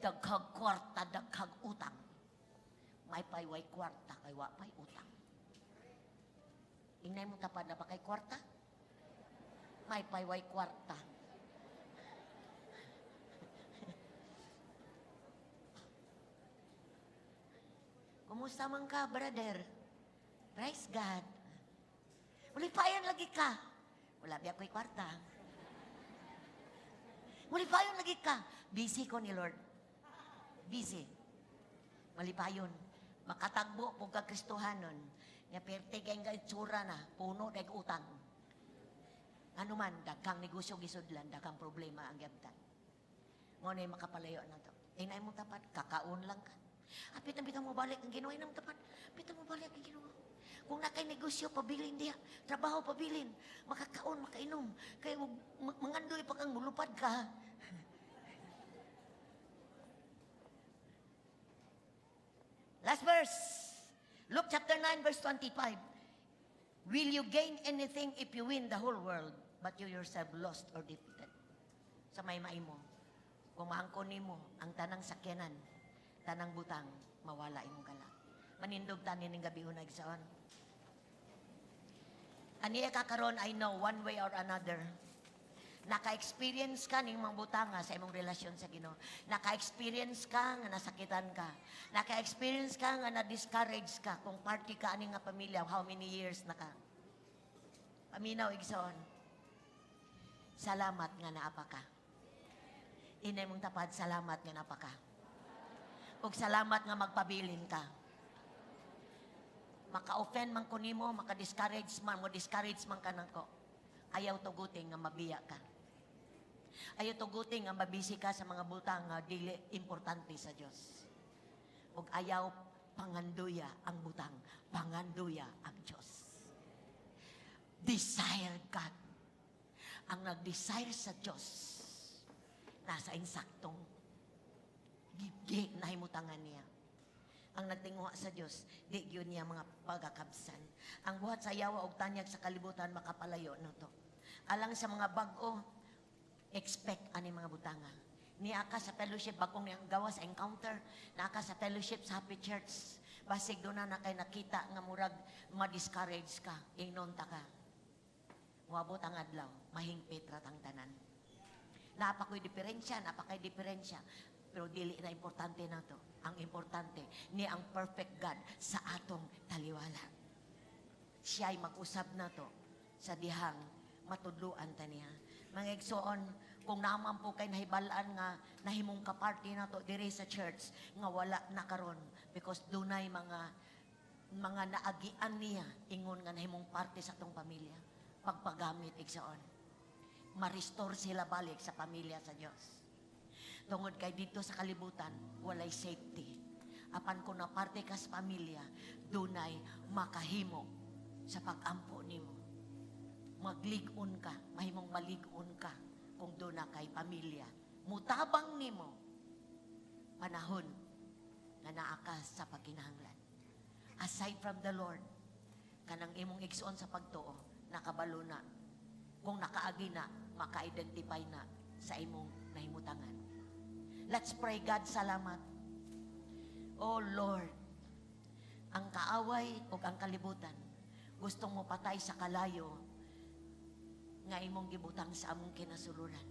Daghang kwarta, daghang utang. May payway kwarta, kay wa pay utang. Inay mo tapad na pa kay kwarta? May payway kwarta. Kumusta man ka, brother? Praise God. Ulipayan lagi ka. Wala biya ko'y kwarta. Ulipayan lagi ka. Busy ko ni Lord. Busy. Malipayon. Makatagbo po ka Kristohanon. Nga perte kay nga itsura na, puno kay utang. Ano man, daghang negosyo gisudlan, daghang problema ang gyaptan. Ngunit makapalayo na to. Inay mo tapat, kakaon lang ka. Pitan mo balik ang Ginoo, inang tapat. Pitan mo balik ang Ginoo. Kung nakay negosyo, pabilin diya. Trabaho, pabilin. Makakaon, makainom. Kaya mangandoy pa kang mulupad ka. Last verse. Luke chapter 9 verse 25. Will you gain anything if you win the whole world, but you yourself lost or defeated? Sa may mo. Kung mahangkon nimo ang tanang sakyanan, tanang butang, mawala imong kala. Manindog tanin ning gabi unay saon. Aniya kakaron, I know one way or another. Naka-experience ka ning mga butanga sa imong relasyon sa Ginoo. Naka-experience ka nga nasakitan ka. Naka-experience ka nga na-discourage ka kung party ka ani nga pamilya, how many years na ka. Paminaw igsoon. Salamat nga naapa ka. Inay mong tapad, salamat nga naapa ka. Ug salamat nga magpabilin ka. Maka-offend man ko nimo, maka-discourage man, mo discourage man ka nako. Ayaw tuguting nga mabiya ka. Ayaw tuguting nga mabisi ka sa mga butang nga dili importante sa Dios. Ug ayaw panganduya ang butang, panganduya ang Dios. Desire God. Ang nag-desire sa Dios nasa insaktong nahimutangan niya. Ang nagtinguha sa Dios, di yun niya mga pagkakabsan. Ang buhat sa yawa og tanyag sa kalibutan makapalayo na to. Alang sa mga bag-o, expect ani mga butanga. Niya ka sa fellowship, bagong niyang gawa sa encounter, naka sa fellowship sa Happy Church. Basig doon na kay nakita nga murag ma-discourage ka, ignonta ka. Wabot ang adlaw, mahingpit ratang tanan. Napakoy diferensya, pero dili na importante na to. Ang importante, niya ang perfect God sa atong taliwala. Siya'y mag-usab na to sa dihang matudluan ta niya. Mga igsoon, kung naman po kay nahibalaan nga nahimong kaparty na to dire sa church nga wala na karon because dunay mga naagian niya ingon nga nahimong parte sa atong pamilya. Pagpagamit igsoon, ma-restore sila balik sa pamilya sa Dios. Tungod kay dito sa kalibutan, walay safety. Apan kung na parte ka sa pamilya, dunay makahimo sa pag-ampo nimo. Magligon ka, mahimong maligon ka kung doon na kay pamilya. Mutabang nimo panahon nga naa ka sa pagkinahanglan. Aside from the Lord, kanang imong igsuon sa pagtuo, nakabalo na. Kung nakaagi na, maka-identify na sa imong nahimutangan. Let's pray. God, salamat. Oh Lord, ang kaaway o ang kalibutan, gustong mo patay sa kalayo nga imong gibutang sa among kinasuluran.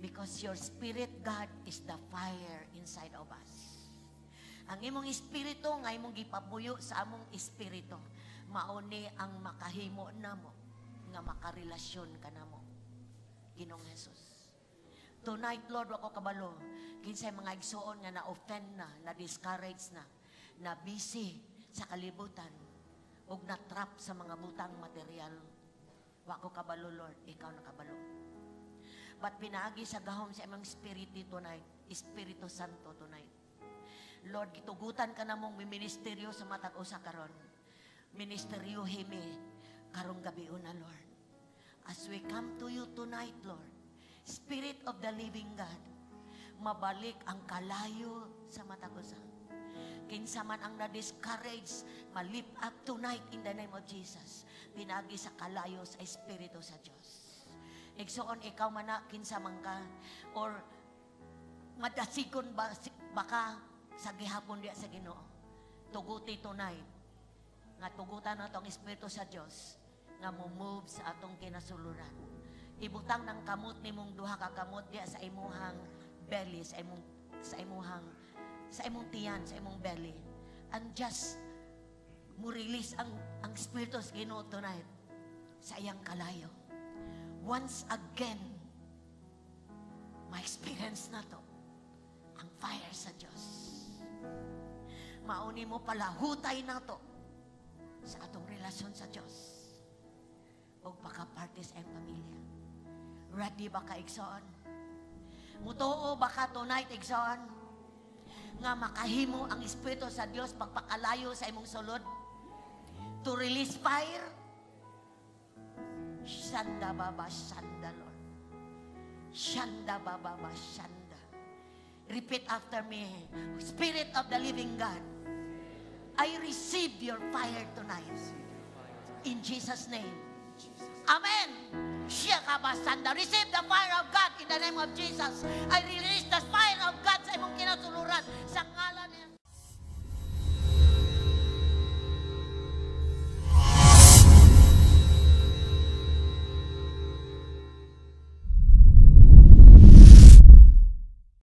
Because your Spirit, God, is the fire inside of us. Ang imong espiritu nga imong gipapuyo sa among espiritu, mauni ang makahimo namo nga makarelasyon ka namo. Ginoong Jesus. Tonight, Lord, wako kabalo, kinsay mga igsuon nga na-offend na discourage na busy sa kalibutan, ug na-trap sa mga butang material. Wako kabalo, Lord, ikaw nakabalo. But pinaagi sa gahom sa imong Espiritu tonight, Espiritu Santo tonight. Lord, gitugutan ka namong ministeryo sa matag usa karon. Ministeryo himi karong gabi una, Lord. As we come to you tonight, Lord, Spirit of the living God, mabalik ang kalayo sa matag usa. Kinsa man ang na-discourage, ma-lift up tonight in the name of Jesus. Pinagi sa kalayo sa Espiritu sa Diyos. Igsoon ikaw man na, kinsa man ka, or madasikon baka sa gihapon diya sa Ginoo. Tuguti tonight, nga tugutan na itong Espiritu sa Diyos, nga move sa atong kinasuluran. Ibutang ng kamot nimong duha ka kamot diya sa imuhang belly, sa imong tiyan, sa imong belly. And just mo release ang Espiritu sa Ginoo tonight sa iyang kalayo. Once again, ma-experience na to ang fire sa Diyos. Mauni mo pala hutay na to sa atong relasyon sa Diyos o pagka-parte sa iyang pamilya. Ready ba ka, igsoon? Mutuo ba ka tonight, igsoon? Nga makahimo ang Espiritu sa Diyos pagpakalayo sa imong sulod? To release fire? Shanda baba shanda, Lord. Shanda baba shanda. Repeat after me. Spirit of the living God, I receive your fire tonight. In Jesus' name. Amen. Receive the fire of God in the name of Jesus. I release the fire of God sa imong